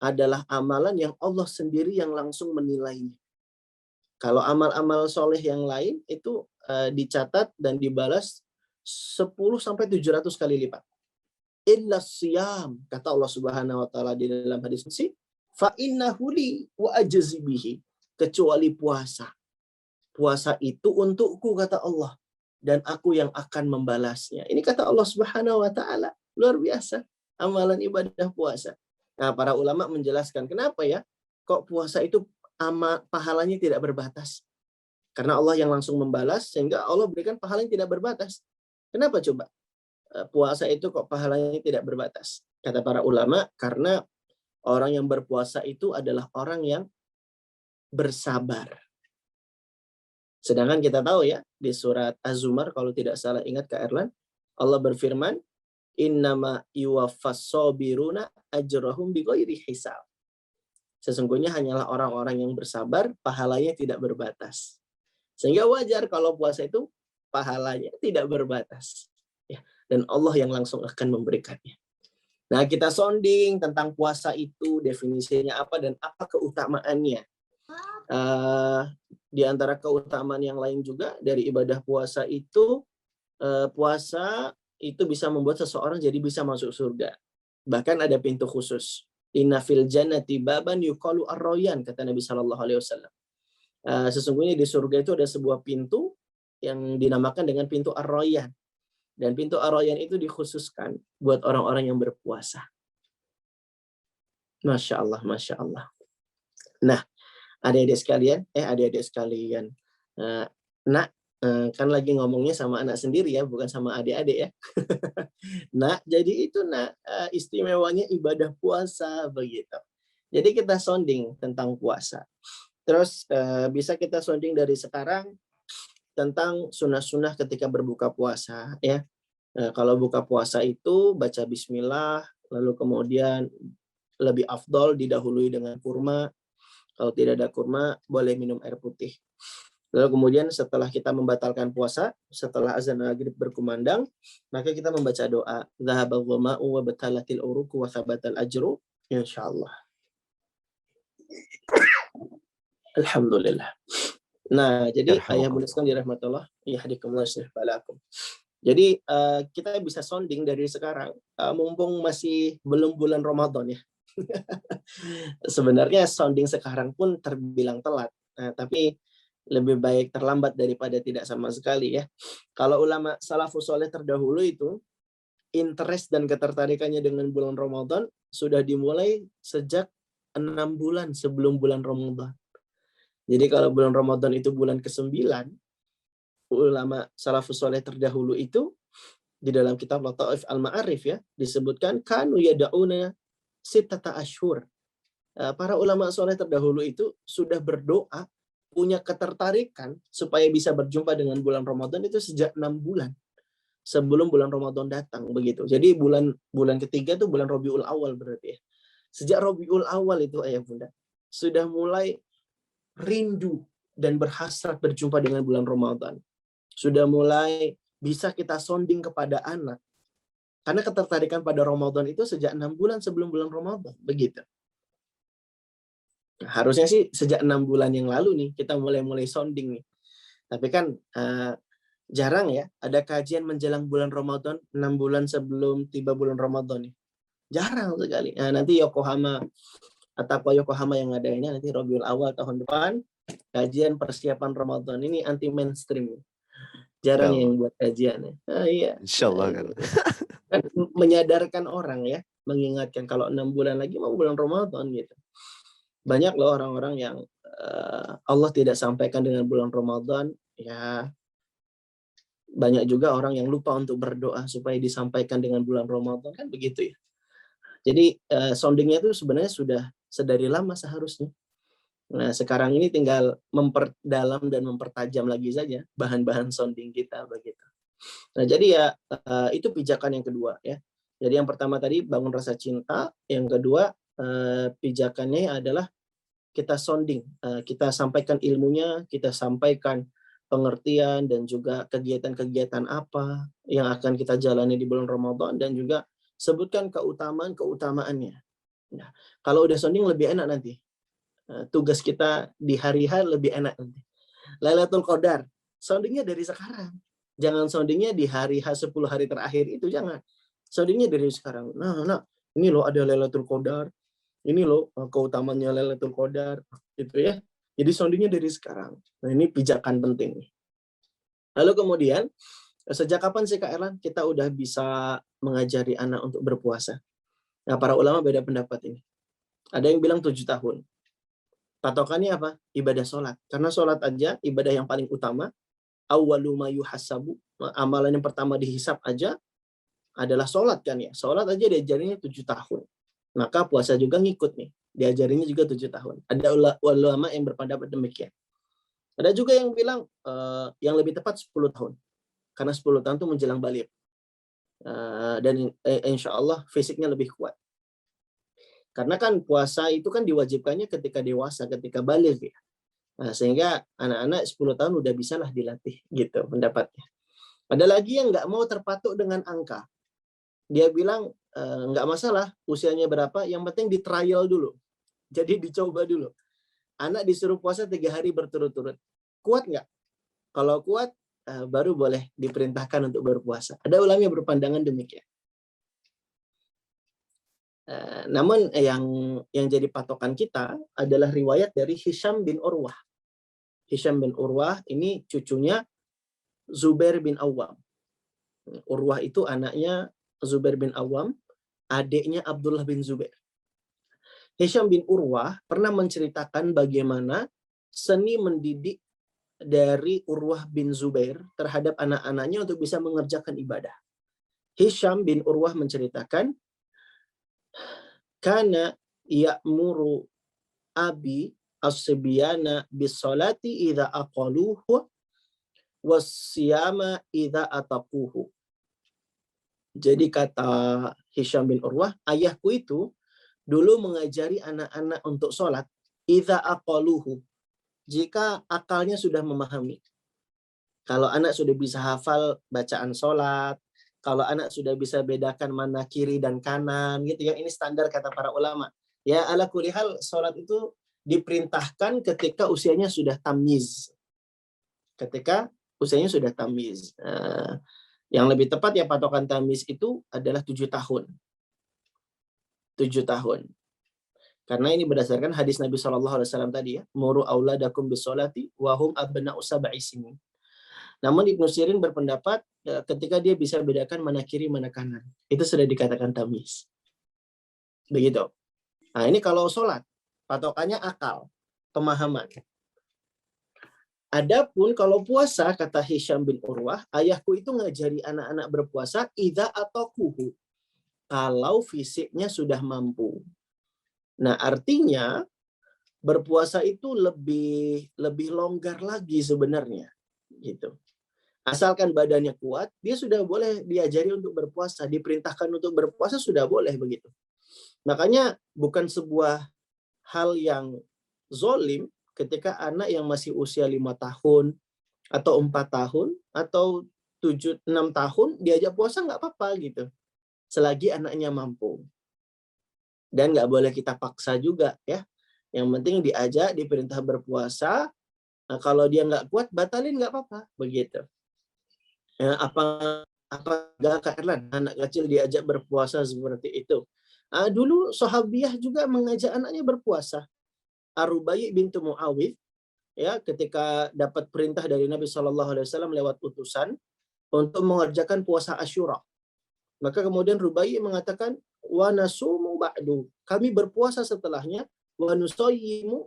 adalah amalan yang Allah sendiri yang langsung menilainya. Kalau amal-amal soleh yang lain itu dicatat dan dibalas 10-700 kali lipat. Illa siyam, kata Allah Subhanahu wa Ta'ala di dalam hadis qudsi, fa innahu li wa ajzi bihi, kecuali puasa. Puasa itu untukku, kata Allah. dan aku yang akan membalasnya. Ini kata Allah Subhanahu wa taala. Luar biasa amalan ibadah puasa. Nah, para ulama menjelaskan kenapa ya kok puasa itu pahalanya tidak berbatas. Karena Allah yang langsung membalas sehingga Allah berikan pahala yang tidak berbatas. Kenapa coba? Puasa itu kok pahalanya tidak berbatas. Kata para ulama, karena orang yang berpuasa itu adalah orang yang bersabar. Sedangkan kita tahu ya, di surat Az-Zumar, kalau tidak salah ingat Kak Erlan, Allah berfirman, innama yuwaffas sabiruna ajrahum bighairi hisab. Sesungguhnya hanyalah orang-orang yang bersabar, pahalanya tidak berbatas. Sehingga wajar kalau puasa itu pahalanya tidak berbatas. Ya, dan Allah yang langsung akan memberikannya. Nah, kita sounding tentang puasa itu, definisinya apa dan apa keutamaannya. Di antara keutamaan yang lain juga dari ibadah puasa itu, puasa itu bisa membuat seseorang jadi bisa masuk surga. Bahkan ada pintu khusus. Inna fil jannati baban yuqalu ar-rayyan, kata Nabi Shallallahu Alaihi Wasallam. Sesungguhnya di surga itu ada sebuah pintu yang dinamakan dengan pintu ar-rayyan. Dan pintu ar-rayyan itu dikhususkan buat orang-orang yang berpuasa. Masya Allah, Masya Allah. Nah, adik-adik sekalian, kan lagi ngomongnya sama anak sendiri ya, bukan sama adik-adik ya. Nah, jadi itu istimewanya ibadah puasa begitu. Jadi kita sounding tentang puasa. Terus bisa kita sounding dari sekarang tentang sunnah-sunnah ketika berbuka puasa ya. Kalau buka puasa itu baca bismillah, lalu kemudian lebih afdol didahului dengan kurma. Kalau tidak ada kurma, boleh minum air putih. Lalu kemudian setelah kita membatalkan puasa, setelah azan maghrib berkumandang, maka kita membaca doa, Dhahabal dhama'u wa batalatil uruku wa thabatal ajru, insyaallah. Alhamdulillah. Nah, jadi ayah bunda sekalian dirahmatullah, yahdikumullah yuslih balakum. Jadi kita bisa sounding dari sekarang, mumpung masih belum bulan Ramadan ya. Sebenarnya sounding sekarang pun terbilang telat, tapi lebih baik terlambat daripada tidak sama sekali ya. Kalau ulama salafus soleh terdahulu itu interest dan ketertarikannya dengan bulan Ramadan sudah dimulai sejak 6 bulan sebelum bulan Ramadan. Jadi kalau bulan Ramadan itu bulan ke-9, ulama salafus soleh terdahulu itu di dalam kitab Lataif Al-Ma'arif ya disebutkan kanu yada'una sittata ashhur. Para ulama soleh terdahulu itu sudah berdoa, punya ketertarikan supaya bisa berjumpa dengan bulan Ramadan itu sejak 6 bulan sebelum bulan Ramadan datang begitu. Jadi bulan ketiga itu bulan Rabiul Awal berarti ya. Sejak Rabiul Awal itu ayah bunda sudah mulai rindu dan berhasrat berjumpa dengan bulan Ramadan. Sudah mulai bisa kita sounding kepada anak. Karena ketertarikan pada Ramadan itu sejak 6 bulan sebelum bulan Ramadan. Begitu. Nah, harusnya sih sejak 6 bulan yang lalu nih kita mulai sounding nih. Tapi kan jarang ya ada kajian menjelang bulan Ramadan 6 bulan sebelum tiba bulan Ramadan nih. Jarang sekali. Nah, nanti Yokohama yang ngadainnya nanti Rabiul Awal tahun depan kajian persiapan Ramadan ini anti mainstream. Jarang yang buat kajiannya. Iya. Insyaallah kan. Kan menyadarkan orang ya, mengingatkan kalau 6 bulan lagi mau bulan Ramadan gitu. Banyak loh orang-orang yang Allah tidak sampaikan dengan bulan Ramadan ya. Banyak juga orang yang lupa untuk berdoa supaya disampaikan dengan bulan Ramadan kan begitu ya. Jadi soundingnya itu sebenarnya sudah sedari lama seharusnya. Nah, sekarang ini tinggal memperdalam dan mempertajam lagi saja bahan-bahan sounding kita begitu. Nah, jadi ya itu pijakan yang kedua ya. Jadi yang pertama tadi bangun rasa cinta, yang kedua pijakannya adalah kita sounding, kita sampaikan ilmunya, kita sampaikan pengertian dan juga kegiatan-kegiatan apa yang akan kita jalani di bulan Ramadan dan juga sebutkan keutamaannya. Nah, kalau udah sounding lebih enak nanti. Tugas kita di hari H lebih enak nanti. Lailatul Qadar, soundingnya dari sekarang. Jangan soundingnya di hari H 10 hari terakhir itu, jangan. Soundingnya dari sekarang. Nah, ini loh ada Lailatul Qadar. Ini loh keutamaannya Lailatul Qadar. Gitu ya. Jadi soundingnya dari sekarang. Nah, ini pijakan penting. Lalu kemudian, sejak kapan sih Kak Erlan kita udah bisa mengajari anak untuk berpuasa? Nah, para ulama beda pendapat ini. Ada yang bilang 7 tahun. Patokannya apa? Ibadah sholat. Karena sholat aja ibadah yang paling utama. Awwalu ma yuhasabu. Amalan yang pertama dihisab aja adalah sholat kan ya. Sholat aja diajarinnya 7 tahun. Maka puasa juga ngikut nih. Diajarinnya juga 7 tahun. Ada ulama yang berpendapat demikian. Ada juga yang bilang yang lebih tepat 10 tahun. Karena 10 tahun itu menjelang balik. Dan insya Allah fisiknya lebih kuat. Karena kan puasa itu kan diwajibkannya ketika dewasa, ketika balik ya. Nah, sehingga anak-anak 10 tahun udah bisalah dilatih gitu pendapatnya. Ada lagi yang nggak mau terpatok dengan angka. Dia bilang nggak masalah usianya berapa, yang penting di trial dulu. Jadi dicoba dulu. Anak disuruh puasa 3 hari berturut-turut. Kuat nggak? Kalau kuat, baru boleh diperintahkan untuk berpuasa. Ada ulama yang berpandangan demikian. Namun yang jadi patokan kita adalah riwayat dari Hisham bin Urwah. Hisham bin Urwah ini cucunya Zubair bin Awam. Urwah itu anaknya Zubair bin Awam, adiknya Abdullah bin Zubair. Hisham bin Urwah pernah menceritakan bagaimana seni mendidik dari Urwah bin Zubair terhadap anak-anaknya untuk bisa mengerjakan ibadah. Hisham bin Urwah menceritakan, kana ya'muru abi as-sibyana bis-salati idza aqaluhu was-siyama idza ataquhu. Jadi kata Hisham bin Urwah, ayahku itu dulu mengajari anak-anak untuk sholat idza aqaluhu, jika akalnya sudah memahami. Kalau anak sudah bisa hafal bacaan sholat, kalau anak sudah bisa bedakan mana kiri dan kanan, gitu ya. Ini standar kata para ulama. Ya, ala kulli hal sholat itu diperintahkan ketika usianya sudah tamyiz. Ketika usianya sudah tamyiz. Yang lebih tepat ya patokan tamyiz itu adalah 7 tahun. 7 tahun. Karena ini berdasarkan hadis Nabi SAW tadi ya, muru auladakum bisolati wahum abna'u sab'i sinin. Namun Ibnu Sirin berpendapat ketika dia bisa bedakan mana kiri mana kanan, itu sudah dikatakan tamyiz. Begitu. Nah, ini kalau sholat, patokannya akal, pemahaman. Adapun kalau puasa, kata Hisham bin Urwah, ayahku itu ngajari anak-anak berpuasa idza ataquhu, kalau fisiknya sudah mampu. Nah, artinya berpuasa itu lebih longgar lagi sebenarnya, gitu. Asalkan badannya kuat, dia sudah boleh diajari untuk berpuasa, diperintahkan untuk berpuasa sudah boleh begitu. Makanya bukan sebuah hal yang zolim ketika anak yang masih usia 5 tahun atau 4 tahun atau 6 tahun diajak puasa nggak apa-apa gitu. Selagi anaknya mampu. Dan nggak boleh kita paksa juga ya. Yang penting diajak, diperintah berpuasa. Nah, kalau dia nggak kuat, batalin nggak apa-apa begitu. Ya, apa Kak Erlan, anak kecil diajak berpuasa seperti itu. Dulu sahabiah juga mengajak anaknya berpuasa. Ar-Rubai bintu Muawidh ya, ketika dapat perintah dari Nabi SAW lewat utusan untuk mengerjakan puasa Asyura. Maka kemudian Rubai mengatakan, wa nasumu ba'du, kami berpuasa setelahnya, wa nusayyimu,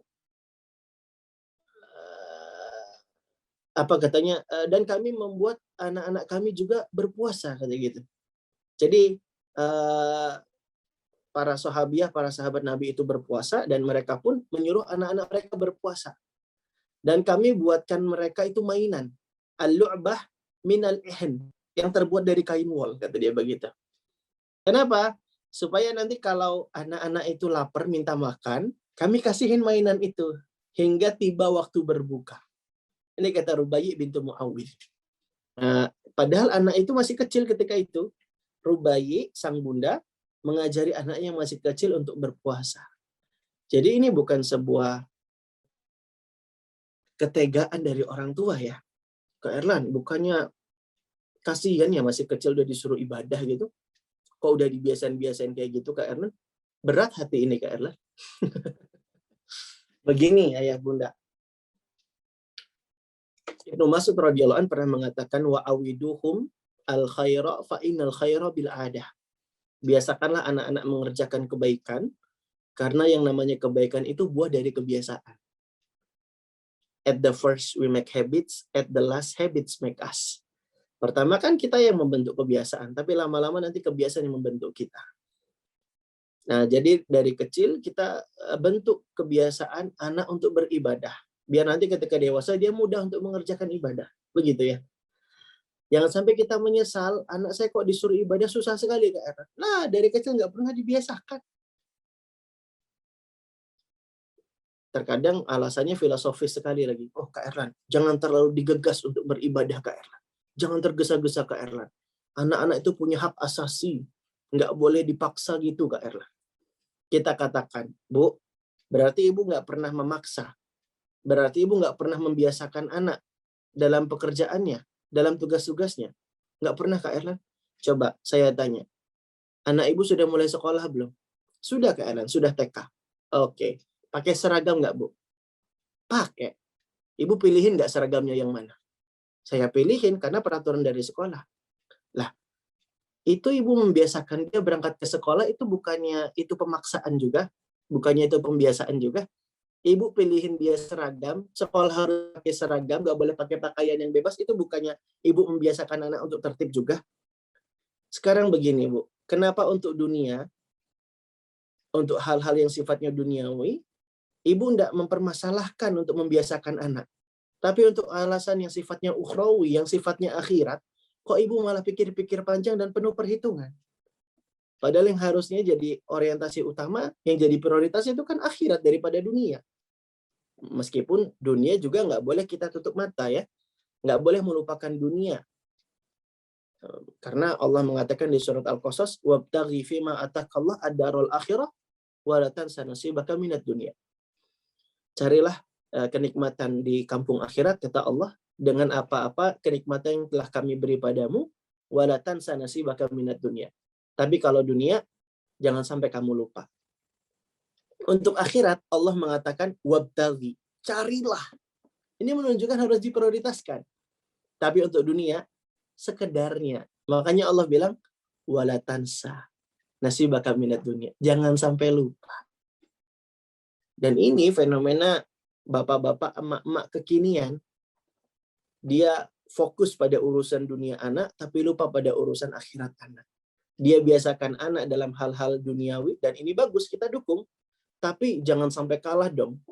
apa katanya, dan kami membuat anak-anak kami juga berpuasa, kata gitu. Jadi para sahabiah, para sahabat Nabi itu berpuasa dan mereka pun menyuruh anak-anak mereka berpuasa. Dan kami buatkan mereka itu mainan, al-lu'bah minal ihn, yang terbuat dari kain wol, kata dia begitu. Kenapa? Supaya nanti kalau anak-anak itu lapar minta makan, kami kasihin mainan itu hingga tiba waktu berbuka. Ini kata Rubai bintu Muawidh. Nah, padahal anak itu masih kecil ketika itu. Rubai, sang bunda, mengajari anaknya yang masih kecil untuk berpuasa. Jadi ini bukan sebuah ketegaan dari orang tua ya. Kak Erlan, bukannya kasihan ya masih kecil udah disuruh ibadah gitu. Kok udah dibiasain kayak gitu Kak Erlan? Berat hati ini Kak Erlan. Begini ayah bunda. Ibnu Mas'ud radhiyallahu anhu pernah mengatakan wa awiduhum al khaira fa innal khaira bil adah. Biasakanlah anak-anak mengerjakan kebaikan karena yang namanya kebaikan itu buah dari kebiasaan. At the first we make habits, at the last habits make us. Pertama kan kita yang membentuk kebiasaan, tapi lama-lama nanti kebiasaan yang membentuk kita. Nah, jadi dari kecil kita bentuk kebiasaan anak untuk beribadah. Biar nanti ketika dewasa dia mudah untuk mengerjakan ibadah. Begitu ya. Jangan sampai kita menyesal, anak saya kok disuruh ibadah susah sekali Kak Erlan. Nah, dari kecil nggak pernah dibiasakan. Terkadang alasannya filosofis sekali lagi. Oh Kak Erlan, jangan terlalu digegas untuk beribadah Kak Erlan. Jangan tergesa-gesa Kak Erlan. Anak-anak itu punya hak asasi. Nggak boleh dipaksa gitu Kak Erlan. Kita katakan, Bu, berarti Ibu nggak pernah memaksa. Berarti Ibu nggak pernah membiasakan anak dalam pekerjaannya, dalam tugas-tugasnya. Nggak pernah Kak Erlan? Coba saya tanya. Anak Ibu sudah mulai sekolah belum? Sudah Kak Erlan, sudah TK. Oke. Pakai seragam nggak, Bu? Pakai. Ibu pilihin nggak seragamnya yang mana? Saya pilihin karena peraturan dari sekolah. Lah, itu Ibu membiasakan dia berangkat ke sekolah itu bukannya itu pemaksaan juga? Bukannya itu pembiasaan juga? Ibu pilihin dia seragam, sekolah harus pakai seragam, nggak boleh pakai pakaian yang bebas, itu bukannya Ibu membiasakan anak untuk tertib juga? Sekarang begini, Bu. Kenapa untuk dunia, untuk hal-hal yang sifatnya duniawi, Ibu tidak mempermasalahkan untuk membiasakan anak. Tapi untuk alasan yang sifatnya ukhrawi, yang sifatnya akhirat, kok Ibu malah pikir-pikir panjang dan penuh perhitungan? Padahal yang harusnya jadi orientasi utama, yang jadi prioritas itu kan akhirat daripada dunia. Meskipun dunia juga nggak boleh kita tutup mata ya. Nggak boleh melupakan dunia. Karena Allah mengatakan di surat Al-Qasas, وَابْتَغِي فِيمَا أَتَاكَ اللَّهُ الدَّارَ الْآخِرَةَ وَلَا تَنْسَ نَصِيبَكَ مِنَ الدُّنْيا. Carilah kenikmatan di kampung akhirat, kata Allah, dengan apa-apa kenikmatan yang telah kami beri padamu, wala tansa nasibaka minad dunya. Tapi kalau dunia, jangan sampai kamu lupa. Untuk akhirat, Allah mengatakan, wabtaghi, carilah. Ini menunjukkan harus diprioritaskan. Tapi untuk dunia, sekedarnya. Makanya Allah bilang, wala tansa nasibaka minad dunya. Jangan sampai lupa. Dan ini fenomena bapak-bapak, emak-emak kekinian. Dia fokus pada urusan dunia anak, tapi lupa pada urusan akhirat anak. Dia biasakan anak dalam hal-hal duniawi, dan ini bagus, kita dukung. Tapi jangan sampai kalah dong.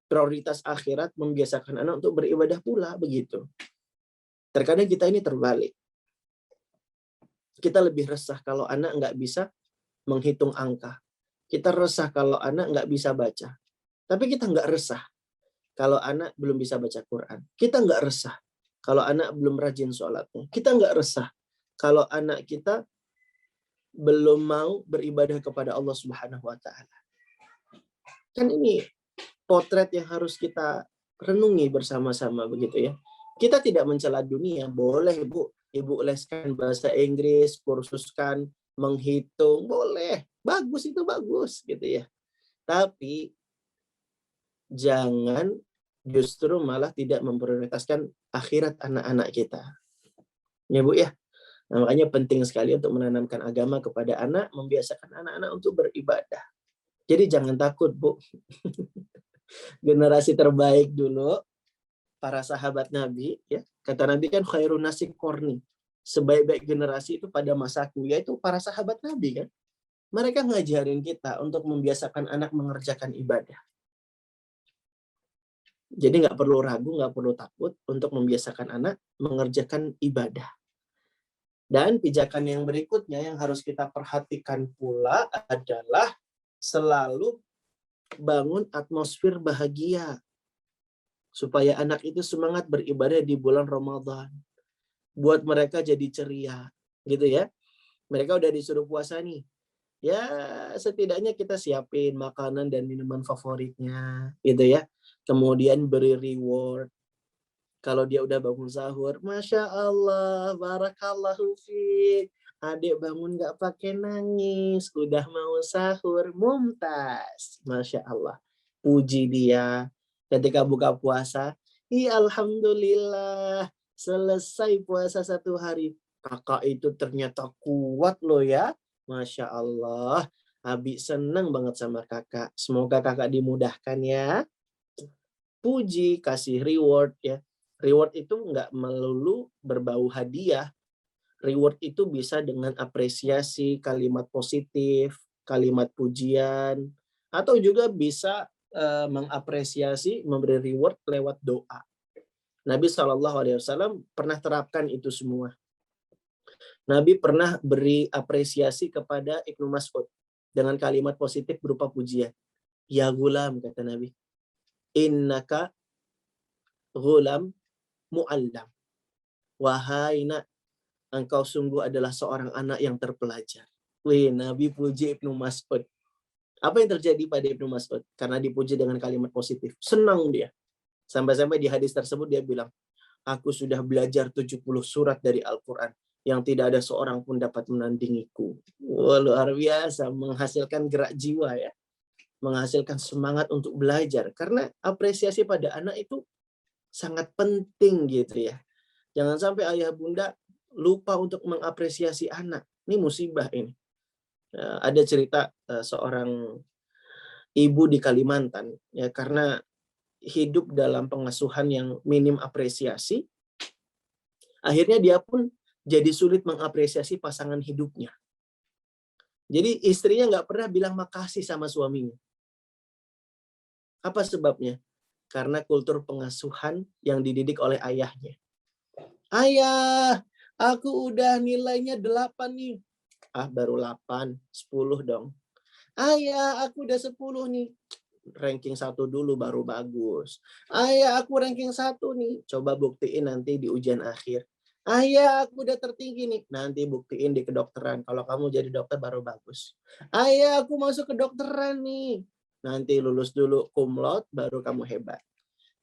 Prioritas akhirat membiasakan anak untuk beribadah pula, begitu. Terkadang kita ini terbalik. Kita lebih resah kalau anak nggak bisa menghitung angka. Kita resah kalau anak nggak bisa baca. Tapi kita nggak resah kalau anak belum bisa baca Quran. Kita nggak resah kalau anak belum rajin sholatnya. Kita nggak resah kalau anak kita belum mau beribadah kepada Allah Subhanahu wa Ta'ala. Kan ini potret yang harus kita renungi bersama-sama, begitu ya. Kita tidak mencela dunia, boleh Bu. Ibu leskan bahasa Inggris, kursuskan menghitung, boleh. Bagus, itu bagus, gitu ya. Tapi jangan justru malah tidak memprioritaskan akhirat anak-anak kita. Ya Bu ya. Nah, makanya penting sekali untuk menanamkan agama kepada anak, membiasakan anak-anak untuk beribadah. Jadi jangan takut Bu. Generasi terbaik dulu, para sahabat Nabi, ya. Kata Nabi kan khairun nasi korni. Sebaik-baik generasi itu pada masaku, yaitu para sahabat Nabi kan. Mereka ngajarin kita untuk membiasakan anak mengerjakan ibadah. Jadi nggak perlu ragu, nggak perlu takut untuk membiasakan anak mengerjakan ibadah. Dan pijakan yang berikutnya yang harus kita perhatikan pula adalah selalu bangun atmosfer bahagia. Supaya anak itu semangat beribadah di bulan Ramadan. Buat mereka jadi ceria. Gitu ya. Mereka udah disuruh puasa nih. Ya setidaknya kita siapin makanan dan minuman favoritnya. Gitu ya. Kemudian beri reward. Kalau dia udah bangun sahur, Masya Allah, barakallahu fiik. Adik bangun gak pakai nangis, udah mau sahur, mumtaz. Masya Allah. Puji dia. Ketika buka puasa, Iya, alhamdulillah selesai puasa 1 hari. Kakak itu ternyata kuat loh ya. Masya Allah. Abi senang banget sama kakak. Semoga kakak dimudahkan ya. Puji, kasih reward ya. Reward itu nggak melulu berbau hadiah. Reward itu bisa dengan apresiasi, kalimat positif, kalimat pujian, atau juga bisa mengapresiasi, memberi reward lewat doa. Nabi SAW pernah terapkan itu semua. Nabi pernah beri apresiasi kepada Ibnu Mas'ud dengan kalimat positif berupa pujian. Ya gulam, kata Nabi. Innaka gulam mu'allam. Wahai nak, engkau sungguh adalah seorang anak yang terpelajar. Wih, Nabi puji Ibnu Mas'ud. Apa yang terjadi pada Ibnu Mas'ud? Karena dipuji dengan kalimat positif. Senang dia. Sampai-sampai di hadis tersebut dia bilang, aku sudah belajar 70 surat dari Al-Quran yang tidak ada seorang pun dapat menandingiku. Wah, luar biasa, menghasilkan gerak jiwa ya. Menghasilkan semangat untuk belajar. Karena apresiasi pada anak itu sangat penting gitu ya. Jangan sampai ayah bunda lupa untuk mengapresiasi anak. Ini musibah ini. Ada cerita seorang ibu di Kalimantan ya, karena hidup dalam pengasuhan yang minim apresiasi, akhirnya dia pun jadi sulit mengapresiasi pasangan hidupnya. Jadi istrinya nggak pernah bilang makasih sama suaminya. Apa sebabnya? Karena kultur pengasuhan yang dididik oleh ayahnya. Ayah, aku udah nilainya 8 nih. Ah, baru 8, 10 dong. Ayah, aku udah 10 nih. Ranking 1 dulu baru bagus. Ayah, aku ranking 1 nih. Coba buktiin nanti di ujian akhir. Ayah, aku udah tertinggi nih. Nanti buktiin di kedokteran. Kalau kamu jadi dokter baru bagus. Ayah, aku masuk kedokteran nih. Nanti lulus dulu cum laude, baru kamu hebat.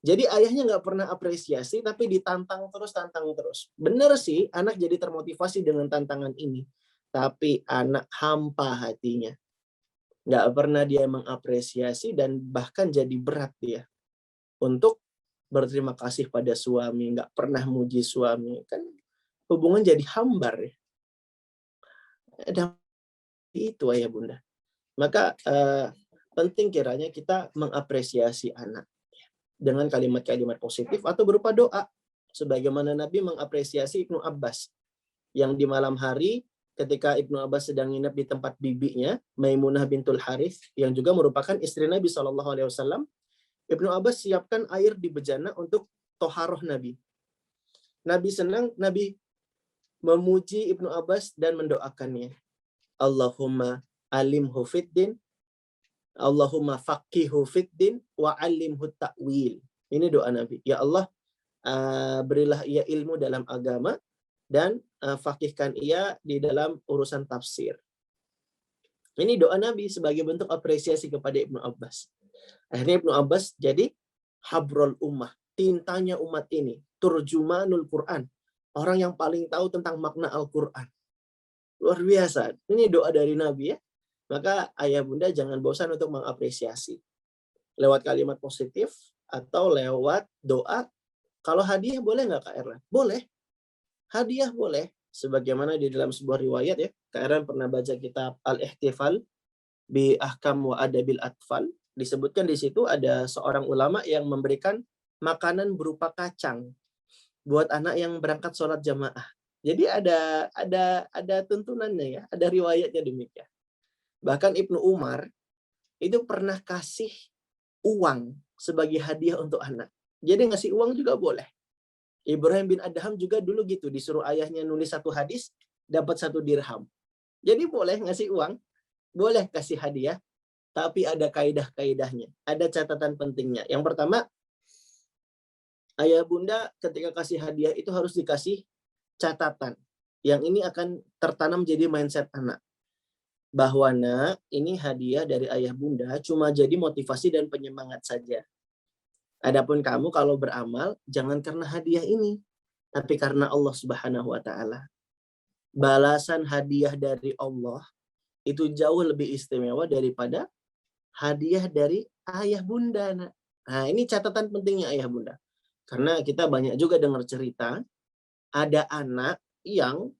Jadi ayahnya nggak pernah apresiasi, tapi ditantang terus, tantang terus. Bener sih, anak jadi termotivasi dengan tantangan ini. Tapi anak hampa hatinya. Nggak pernah dia mengapresiasi dan bahkan jadi berat dia untuk berterima kasih pada suami. Nggak pernah muji suami. Kan hubungan jadi hambar ya. Dan itu ayah bunda. Maka penting kiranya kita mengapresiasi anak dengan kalimat-kalimat positif atau berupa doa. Sebagaimana Nabi mengapresiasi Ibnu Abbas yang di malam hari ketika Ibnu Abbas sedang nginep di tempat bibinya, Maimunah bintul Harith, yang juga merupakan istri Nabi SAW, Ibnu Abbas siapkan air di bejana untuk toharoh Nabi. Nabi senang, Nabi memuji Ibnu Abbas dan mendoakannya. Allahumma alimhu fiddin, Allahumma faqihu fiddin, wa alimhu ta'wil. Ini doa Nabi. Ya Allah, berilah ia ilmu dalam agama, dan fakihkan ia di dalam urusan tafsir. Ini doa Nabi sebagai bentuk apresiasi kepada Ibnu Abbas. Akhirnya Ibnu Abbas jadi habrul ummah, tintanya umat ini, turjumanul Quran, orang yang paling tahu tentang makna Al-Quran. Luar biasa. Ini doa dari Nabi ya. Maka ayah bunda jangan bosan untuk mengapresiasi. Lewat kalimat positif atau lewat doa. Kalau hadiah boleh nggak Kak Erlan? Boleh. Hadiah boleh, sebagaimana di dalam sebuah riwayat ya. Kak Erlan pernah baca kitab Al-Ihtifal bi Ahkam wa Adabil Atfal. Disebutkan di situ ada seorang ulama yang memberikan makanan berupa kacang buat anak yang berangkat sholat jamaah. Jadi ada tuntunannya ya, ada riwayatnya demikian. Bahkan Ibnu Umar itu pernah kasih uang sebagai hadiah untuk anak. Jadi ngasih uang juga boleh. Ibrahim bin Adham juga dulu gitu, disuruh ayahnya nulis 1 hadis, dapat 1 dirham. Jadi boleh ngasih uang, boleh kasih hadiah, tapi ada kaidah-kaidahnya, ada catatan pentingnya. Yang pertama, ayah bunda ketika kasih hadiah itu harus dikasih catatan. Yang ini akan tertanam jadi mindset anak. Bahwa nak, ini hadiah dari ayah bunda cuma jadi motivasi dan penyemangat saja. Adapun kamu kalau beramal, jangan karena hadiah ini, tapi karena Allah Subhanahu wa Ta'ala. Balasan hadiah dari Allah itu jauh lebih istimewa daripada hadiah dari ayah bunda. Nah, ini catatan pentingnya ayah bunda. Karena kita banyak juga dengar cerita, ada anak yang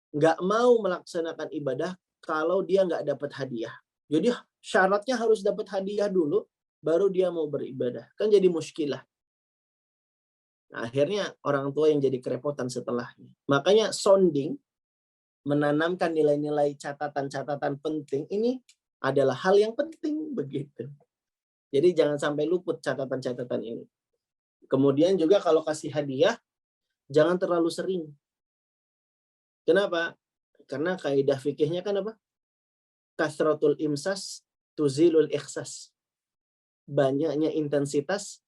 nggak mau melaksanakan ibadah kalau dia nggak dapat hadiah. Jadi syaratnya harus dapat hadiah dulu, baru dia mau beribadah. Kan jadi muskilah. Nah, akhirnya orang tua yang jadi kerepotan setelahnya. Makanya sounding, menanamkan nilai-nilai catatan-catatan penting ini adalah hal yang penting begitu. Jadi jangan sampai luput catatan-catatan ini. Kemudian juga kalau kasih hadiah, jangan terlalu sering. Kenapa? Karena kaidah fikihnya kan apa? Kasratul imsas tuzilul ikhsas. Banyaknya intensitas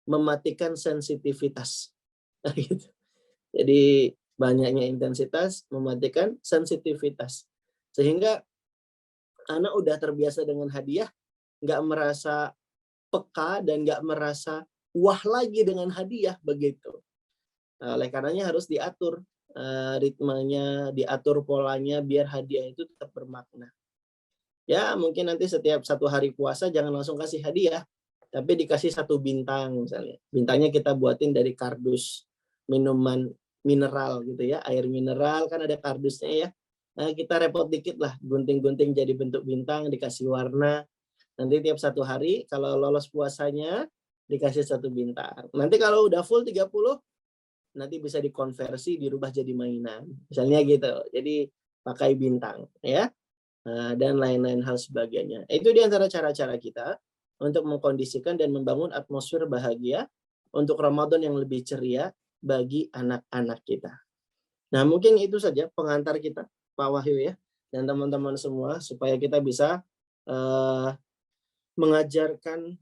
mematikan sensitivitas. Nah, gitu. Jadi banyaknya intensitas mematikan sensitivitas. Sehingga anak udah terbiasa dengan hadiah, nggak merasa peka dan nggak merasa wah lagi dengan hadiah begitu. Nah, oleh karenanya harus diatur ritmenya, diatur polanya biar hadiah itu tetap bermakna. Ya mungkin nanti setiap 1 hari puasa jangan langsung kasih hadiah, tapi dikasih 1 bintang misalnya. Bintangnya kita buatin dari kardus minuman mineral gitu ya, air mineral kan ada kardusnya ya. Nah, kita repot dikit lah, gunting-gunting jadi bentuk bintang, dikasih warna. Nanti tiap 1 hari kalau lolos puasanya dikasih 1 bintang. Nanti kalau udah full 30, nanti bisa dikonversi, dirubah jadi mainan. Misalnya gitu. Jadi pakai bintang ya. Dan lain-lain hal sebagainya. Itu di antara cara-cara kita untuk mengkondisikan dan membangun atmosfer bahagia untuk Ramadan yang lebih ceria bagi anak-anak kita. Nah, mungkin itu saja pengantar kita, Pak Wahyu ya, dan teman-teman semua, supaya kita bisa mengajarkan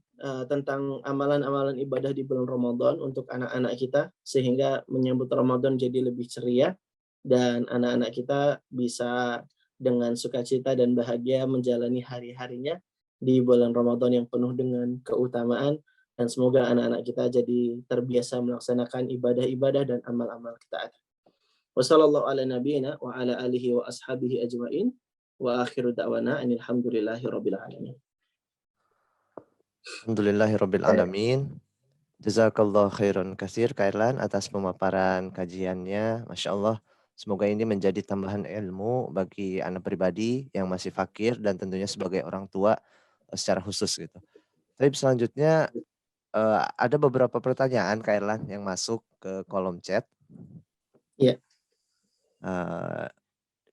tentang amalan-amalan ibadah di bulan Ramadan untuk anak-anak kita, sehingga menyambut Ramadan jadi lebih ceria, dan anak-anak kita bisa dengan sukacita dan bahagia menjalani hari-harinya di bulan Ramadan yang penuh dengan keutamaan, dan semoga anak-anak kita jadi terbiasa melaksanakan ibadah-ibadah dan amal-amal ketaatan. Wassallallahu ala nabiyyina wa ala alihi wa ashabihi ajmain wa akhiru da'wana alhamdulillahi rabbil alamin. Alhamdulillahirabbil alamin. Jazakallah khairan katsir Kak Erlan atas pemaparan kajiannya. Masya Allah. Semoga ini menjadi tambahan ilmu bagi anak pribadi yang masih fakir dan tentunya sebagai orang tua secara khusus gitu. Tapi selanjutnya ada beberapa pertanyaan Kak Erlan yang masuk ke kolom chat. Iya.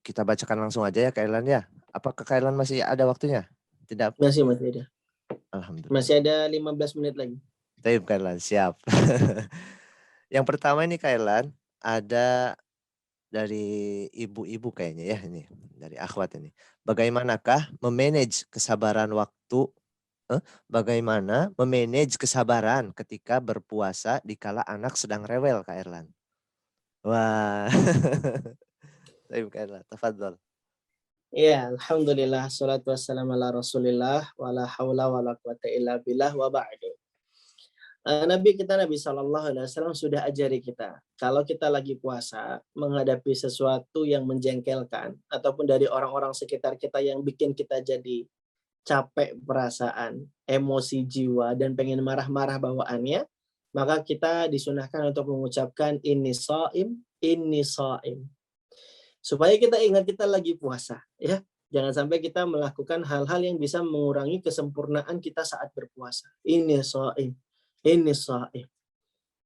Kita bacakan langsung aja ya Kak Erlan ya. Apakah Kak Erlan masih ada waktunya? Tidak. Masih ada. Alhamdulillah. Masih ada 15 menit lagi. Baik Kak Erlan, siap. Yang pertama ini Kak Erlan, ada dari ibu-ibu kayaknya ya ini, dari akhwat ini. Bagaimanakah memanage kesabaran waktu? Bagaimana memanage kesabaran ketika berpuasa dikala anak sedang rewel Kak Erlan? Wah. Baik Kak Erlan, tafadhol. Iya, alhamdulillah, salatu wassalamu ala Rasulillah, wala haula wala quwata illa billah wa ba'du. Nabi kita Nabi SAW sudah ajari kita, kalau kita lagi puasa menghadapi sesuatu yang menjengkelkan ataupun dari orang-orang sekitar kita yang bikin kita jadi capek perasaan, emosi jiwa dan pengen marah-marah bawaannya, maka kita disunahkan untuk mengucapkan inni shaim, inni shaim. Supaya kita ingat kita lagi puasa, ya. Jangan sampai kita melakukan hal-hal yang bisa mengurangi kesempurnaan kita saat berpuasa. Inni shaim, inni shaim.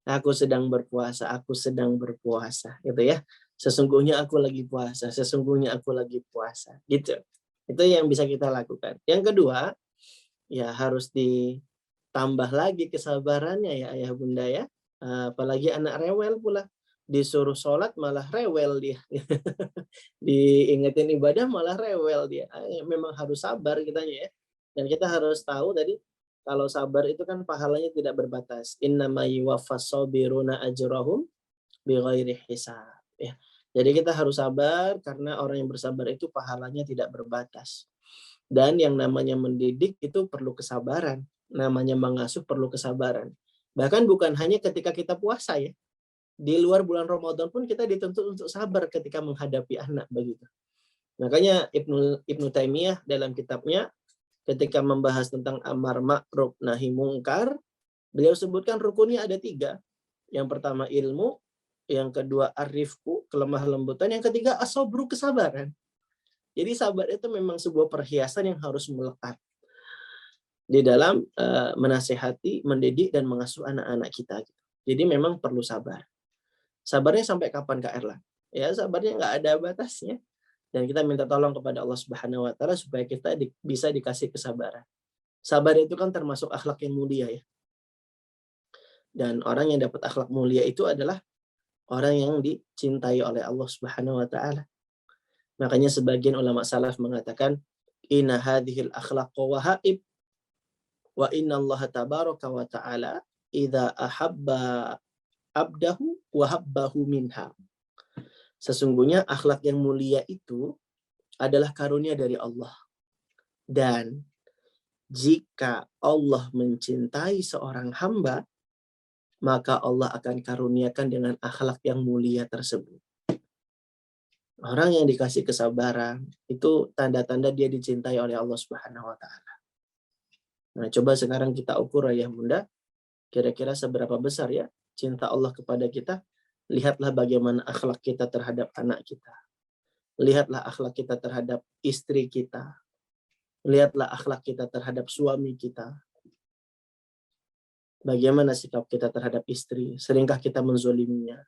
Aku sedang berpuasa, aku sedang berpuasa, gitu ya. Sesungguhnya aku lagi puasa, sesungguhnya aku lagi puasa, gitu. Itu yang bisa kita lakukan. Yang kedua, ya harus ditambah lagi kesabarannya ya ayah bunda ya. Apalagi anak rewel pula. Disuruh sholat malah rewel dia. Diingetin ibadah malah rewel dia. Memang harus sabar kitanya ya. Dan kita harus tahu tadi, kalau sabar itu kan pahalanya tidak berbatas. Innama yuwaffas sabiruna ajrahum bighairi hisab. Ya. Jadi kita harus sabar karena orang yang bersabar itu pahalanya tidak berbatas. Dan yang namanya mendidik itu perlu kesabaran. Namanya mengasuh perlu kesabaran. Bahkan bukan hanya ketika kita puasa ya. Di luar bulan Ramadan pun kita dituntut untuk sabar ketika menghadapi anak begitu. Makanya Ibnu Taimiyah dalam kitabnya ketika membahas tentang amar ma'ruf nahi mungkar, beliau sebutkan rukunnya ada 3. Yang pertama ilmu, yang kedua arifku, kelemah lembutan, yang ketiga asobru, kesabaran. Jadi sabar itu memang sebuah perhiasan yang harus melekat di dalam menasehati, mendidik, dan mengasuh anak-anak kita. Jadi memang perlu sabar. Sabarnya sampai kapan, Kak Erlan? Ya, sabarnya nggak ada batasnya. Dan kita minta tolong kepada Allah Subhanahu wa Ta'ala supaya kita bisa dikasih kesabaran. Sabar itu kan termasuk akhlak yang mulia ya. Dan orang yang dapat akhlak mulia itu adalah orang yang dicintai oleh Allah Subhanahu wa Ta'ala. Makanya sebagian ulama salaf mengatakan, inna hadhil akhlaq wahaib wa inna Allah tabaraka wa ta'ala idza ahabba abdahu wahabbahu minha. Sesungguhnya akhlak yang mulia itu adalah karunia dari Allah. Dan jika Allah mencintai seorang hamba, maka Allah akan karuniakan dengan akhlak yang mulia tersebut. Orang yang dikasih kesabaran, itu tanda-tanda dia dicintai oleh Allah Subhanahu wa Ta'ala. Nah, coba sekarang kita ukur ayah bunda, kira-kira seberapa besar ya cinta Allah kepada kita. Lihatlah bagaimana akhlak kita terhadap anak kita. Lihatlah akhlak kita terhadap istri kita. Lihatlah akhlak kita terhadap suami kita. Bagaimana sikap kita terhadap istri? Seringkah kita menzoliminya?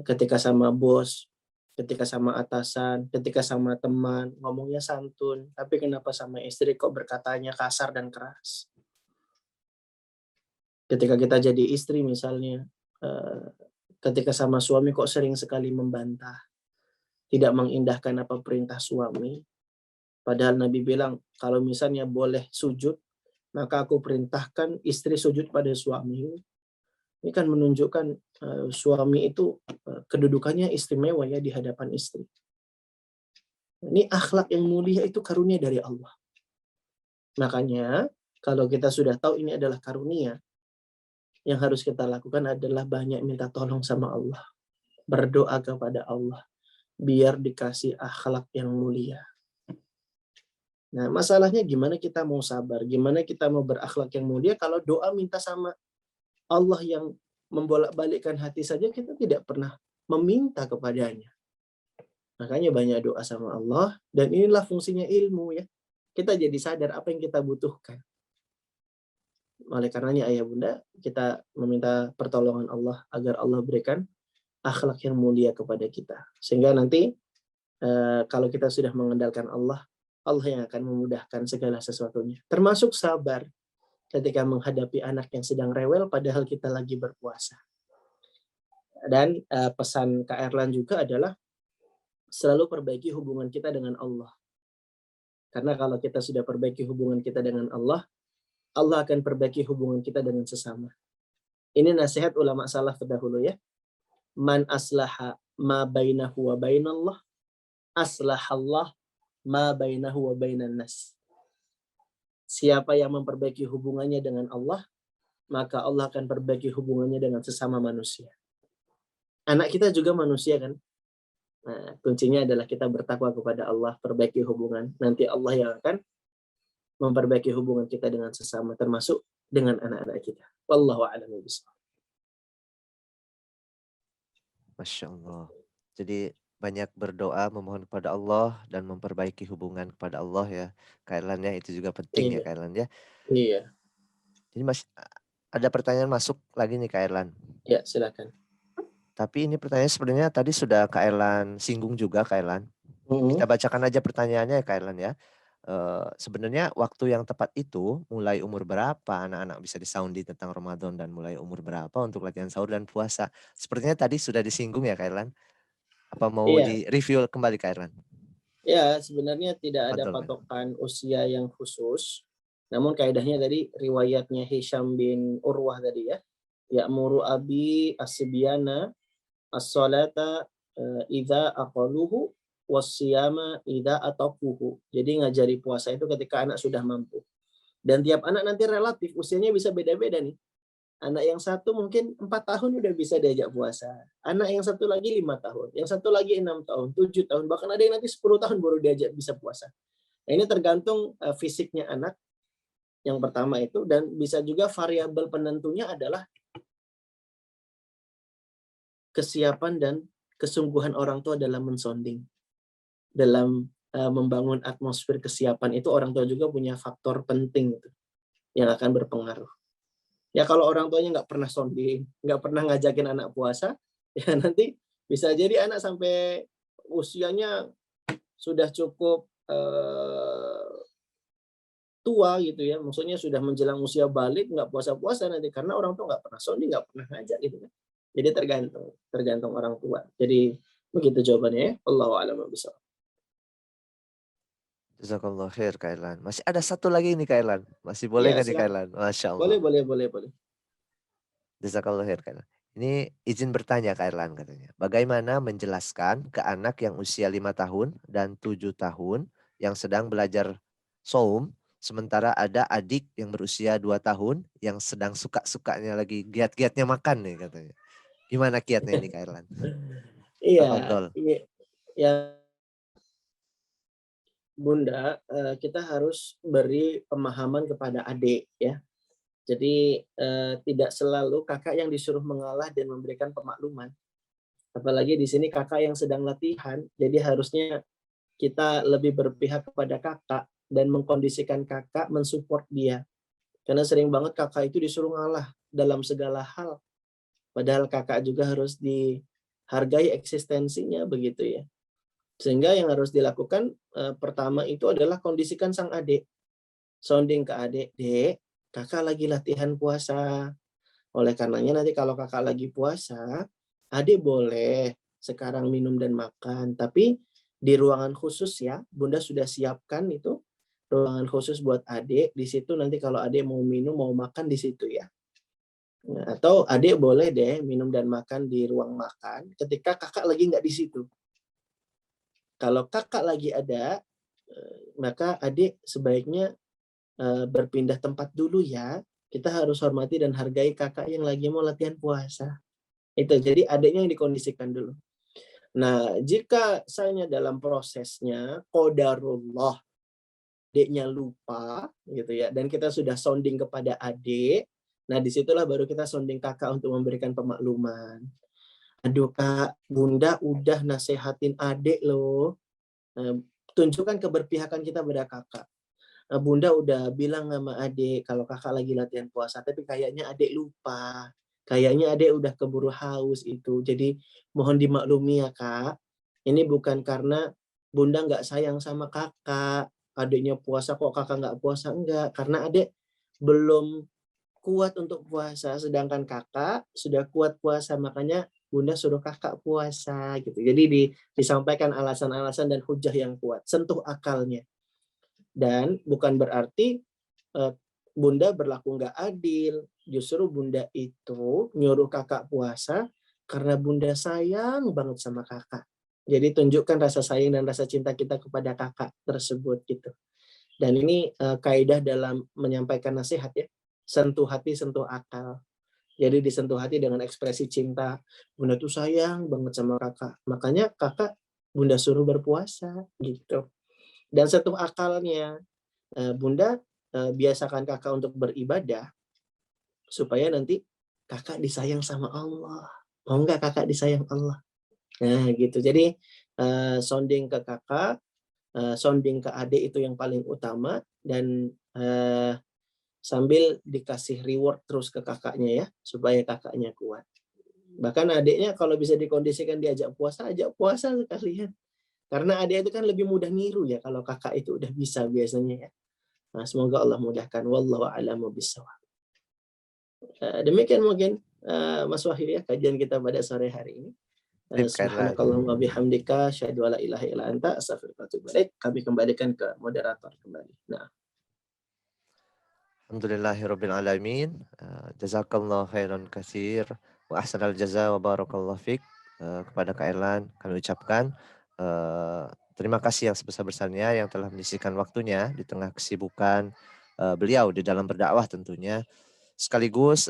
Ketika sama bos, ketika sama atasan, ketika sama teman, ngomongnya santun. Tapi kenapa sama istri kok berkatanya kasar dan keras? Ketika kita jadi istri misalnya, ketika sama suami kok sering sekali membantah, tidak mengindahkan apa perintah suami. Padahal Nabi bilang, kalau misalnya boleh sujud, maka aku perintahkan istri sujud pada suami. Ini kan menunjukkan suami itu kedudukannya istimewa ya di hadapan istri. Ini akhlak yang mulia itu karunia dari Allah. Makanya kalau kita sudah tahu ini adalah karunia, yang harus kita lakukan adalah banyak minta tolong sama Allah. Berdoa kepada Allah. Biar dikasih akhlak yang mulia. Nah, masalahnya gimana kita mau sabar? Gimana kita mau berakhlak yang mulia kalau doa minta sama Allah yang membolak-balikkan hati saja kita tidak pernah meminta kepadanya. Makanya banyak doa sama Allah, dan inilah fungsinya ilmu ya. Kita jadi sadar apa yang kita butuhkan. Oleh karenanya ayah bunda, kita meminta pertolongan Allah agar Allah berikan akhlak yang mulia kepada kita. Sehingga nanti kalau kita sudah mengandalkan Allah, Allah yang akan memudahkan segala sesuatunya. Termasuk sabar ketika menghadapi anak yang sedang rewel padahal kita lagi berpuasa. Dan pesan Kak Erlan juga adalah selalu perbaiki hubungan kita dengan Allah. Karena kalau kita sudah perbaiki hubungan kita dengan Allah, Allah akan perbaiki hubungan kita dengan sesama. Ini nasihat ulama salaf terdahulu ya. Man aslaha ma bainahu wa bainallah, aslahallah ma bainahu wa bainan nas. Siapa yang memperbaiki hubungannya dengan Allah, maka Allah akan perbaiki hubungannya dengan sesama manusia. Anak kita juga manusia kan? Nah, kuncinya adalah kita bertakwa kepada Allah, perbaiki hubungan. Nanti Allah yang akan memperbaiki hubungan kita dengan sesama, termasuk dengan anak-anak kita. Wallahu a'lam bishawab. Masya Allah. Jadi banyak berdoa, memohon kepada Allah dan memperbaiki hubungan kepada Allah ya, Kak Erlan ya, itu juga penting ya Iya. Kak Erlan ya. Iya. Jadi ada pertanyaan masuk lagi nih Kak Erlan. Ya, silakan. Tapi ini pertanyaan sebenarnya tadi sudah Kak Erlan singgung juga Kak Erlan. Kita bacakan aja pertanyaannya ya Kak Erlan ya. Sebenarnya waktu yang tepat itu mulai umur berapa anak-anak bisa disaundi tentang Ramadan dan mulai umur berapa untuk latihan sahur dan puasa? Sepertinya tadi sudah disinggung ya Kak Erlan. Apa mau di-review kembali Kak Erlan? Ya, sebenarnya tidak ada Betul, patokan usia yang khusus. Namun kaidahnya tadi riwayatnya Hisham bin Urwah tadi ya. Ya'muru abi as-sibyana as-salata idza aqaluhu was-siyama idza ataquhu. Jadi ngajari puasa itu ketika anak sudah mampu. Dan tiap anak nanti relatif usianya bisa beda-beda nih. Anak yang satu mungkin 4 tahun udah bisa diajak puasa. Anak yang satu lagi 5 tahun. Yang satu lagi 6 tahun, 7 tahun. Bahkan ada yang nanti 10 tahun baru diajak bisa puasa. Nah, ini tergantung fisiknya anak yang pertama itu. Dan bisa juga variabel penentunya adalah kesiapan dan kesungguhan orang tua dalam mensonding, dalam membangun atmosfer kesiapan itu orang tua juga punya faktor penting itu yang akan berpengaruh. Ya kalau orang tuanya nggak pernah sonding, nggak pernah ngajakin anak puasa, ya nanti bisa jadi anak sampai usianya sudah cukup tua gitu ya, maksudnya sudah menjelang usia balik nggak puasa-puasa nanti karena orang tua nggak pernah sonding, nggak pernah ngajak gitu kan. Jadi tergantung orang tua. Jadi begitu jawabannya ya. Allahu a'lam bishawab. Jazakallah khair Kak Irlan. Masih ada satu lagi nih Kak Irlan. Masih boleh Iya, nggak nih Kak silakan. Irlan? Masya Boleh, Allah. boleh. Jazakallah khair Kak Irlan. Ini izin bertanya Kak Irlan katanya. Bagaimana menjelaskan ke anak yang usia 5 tahun dan 7 tahun yang sedang belajar saum, sementara ada adik yang berusia 2 tahun yang sedang suka-sukanya lagi giat-giatnya makan nih katanya. Gimana kiatnya ini Kak Irlan? Iya, Tafadhol. ya Bunda, kita harus beri pemahaman kepada adik ya. Jadi tidak selalu kakak yang disuruh mengalah dan memberikan pemakluman. Apalagi di sini kakak yang sedang latihan, jadi harusnya kita lebih berpihak kepada kakak dan mengkondisikan kakak mensupport dia. Karena sering banget kakak itu disuruh ngalah dalam segala hal. Padahal kakak juga harus dihargai eksistensinya begitu ya. Sehingga yang harus dilakukan pertama itu adalah kondisikan sang adik. Sounding ke adik, "Dek, kakak lagi latihan puasa. Oleh karenanya nanti kalau kakak lagi puasa, adik boleh sekarang minum dan makan, tapi di ruangan khusus ya, Bunda sudah siapkan itu ruangan khusus buat adik. Di situ nanti kalau adik mau minum, mau makan di situ ya. Nah, atau adik boleh deh minum dan makan di ruang makan ketika kakak lagi nggak di situ. Kalau kakak lagi ada, maka adik sebaiknya berpindah tempat dulu ya. Kita harus hormati dan hargai kakak yang lagi mau latihan puasa. Itu, jadi adiknya yang dikondisikan dulu. Nah, jika misalnya dalam prosesnya qadarullah adiknya lupa gitu ya, dan kita sudah sounding kepada adik, nah disitulah baru kita sounding kakak untuk memberikan pemakluman. Aduh kak, bunda udah nasehatin adik loh. Tunjukkan keberpihakan kita pada kakak. Bunda udah bilang sama adik kalau kakak lagi latihan puasa, tapi kayaknya adik lupa. Kayaknya adik udah keburu haus itu. Jadi mohon dimaklumi ya kak. Ini bukan karena bunda nggak sayang sama kakak. Adiknya puasa kok kakak nggak puasa. Enggak. Karena adik belum kuat untuk puasa. Sedangkan kakak sudah kuat puasa. Makanya bunda suruh kakak puasa gitu. Jadi disampaikan alasan-alasan dan hujah yang kuat. Sentuh akalnya. Dan bukan berarti bunda berlaku nggak adil. Justru bunda itu nyuruh kakak puasa karena bunda sayang banget sama kakak. Jadi tunjukkan rasa sayang dan rasa cinta kita kepada kakak tersebut gitu. Dan ini kaidah dalam menyampaikan nasihat ya. Sentuh hati, sentuh akal. Jadi disentuh hati dengan ekspresi cinta. Bunda tuh sayang banget sama kakak. Makanya kakak bunda suruh berpuasa gitu. Dan sentuh akalnya, bunda biasakan kakak untuk beribadah supaya nanti kakak disayang sama Allah. Mau nggak kakak disayang Allah? Nah gitu. Jadi sounding ke kakak, sounding ke adik itu yang paling utama dan sambil dikasih reward terus ke kakaknya ya supaya kakaknya kuat. Bahkan adiknya kalau bisa dikondisikan diajak puasa, ajak puasa sekalian. Karena adik itu kan lebih mudah niru ya kalau kakak itu udah bisa biasanya ya. Nah, semoga Allah mudahkan. Wallahu a'lamu bishawab. Demikian mungkin Mas Wahyu ya kajian kita pada sore hari ini. Sip Kak Irlan. Subhanakallahumma bihamdika asyhadu alla ilaha illa anta astaghfiruka wa atubu ilaik. Kami kembalikan ke moderator kembali. Nah, Alhamdulillahirabbil alamin. Jazakallahu khairan katsir wa ahsanal jaza wa barakallahu fik. Kepada Kak Irlan kami ucapkan terima kasih yang sebesar-besarnya yang telah menyisihkan waktunya di tengah kesibukan beliau di dalam berdakwah tentunya. Sekaligus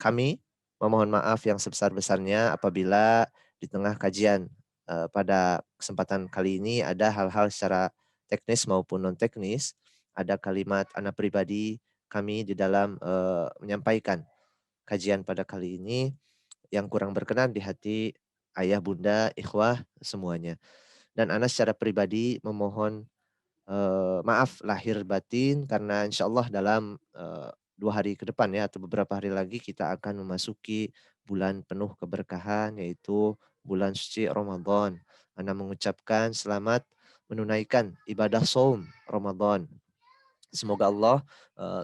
kami memohon maaf yang sebesar-besarnya apabila di tengah kajian pada kesempatan kali ini ada hal-hal secara teknis maupun non teknis, ada kalimat anak pribadi kami di dalam menyampaikan kajian pada kali ini yang kurang berkenan di hati ayah, bunda, ikhwah semuanya. Dan ana secara pribadi memohon maaf lahir batin karena insyaallah dalam 2 hari ke depan ya atau beberapa hari lagi kita akan memasuki bulan penuh keberkahan yaitu bulan suci Ramadan. Ana mengucapkan selamat menunaikan ibadah shaum Ramadan. Semoga Allah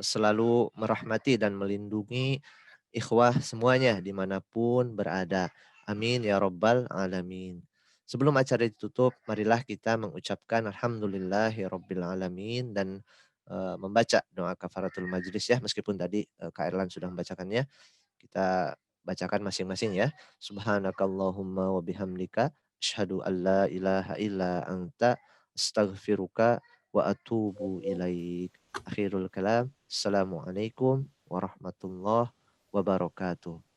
selalu merahmati dan melindungi ikhwah semuanya dimanapun berada. Amin ya rabbal alamin. Sebelum acara ditutup, marilah kita mengucapkan alhamdulillahi rabbil alamin dan membaca doa kafaratul majlis ya, meskipun tadi Kak Erlan sudah membacakannya. Kita bacakan masing-masing ya. Subhanakallahumma wa bihamdika asyhadu an la ilaha illa anta astaghfiruka wa atubu ilaik. Akhirul kalam. Assalamualaikum warahmatullahi wabarakatuh.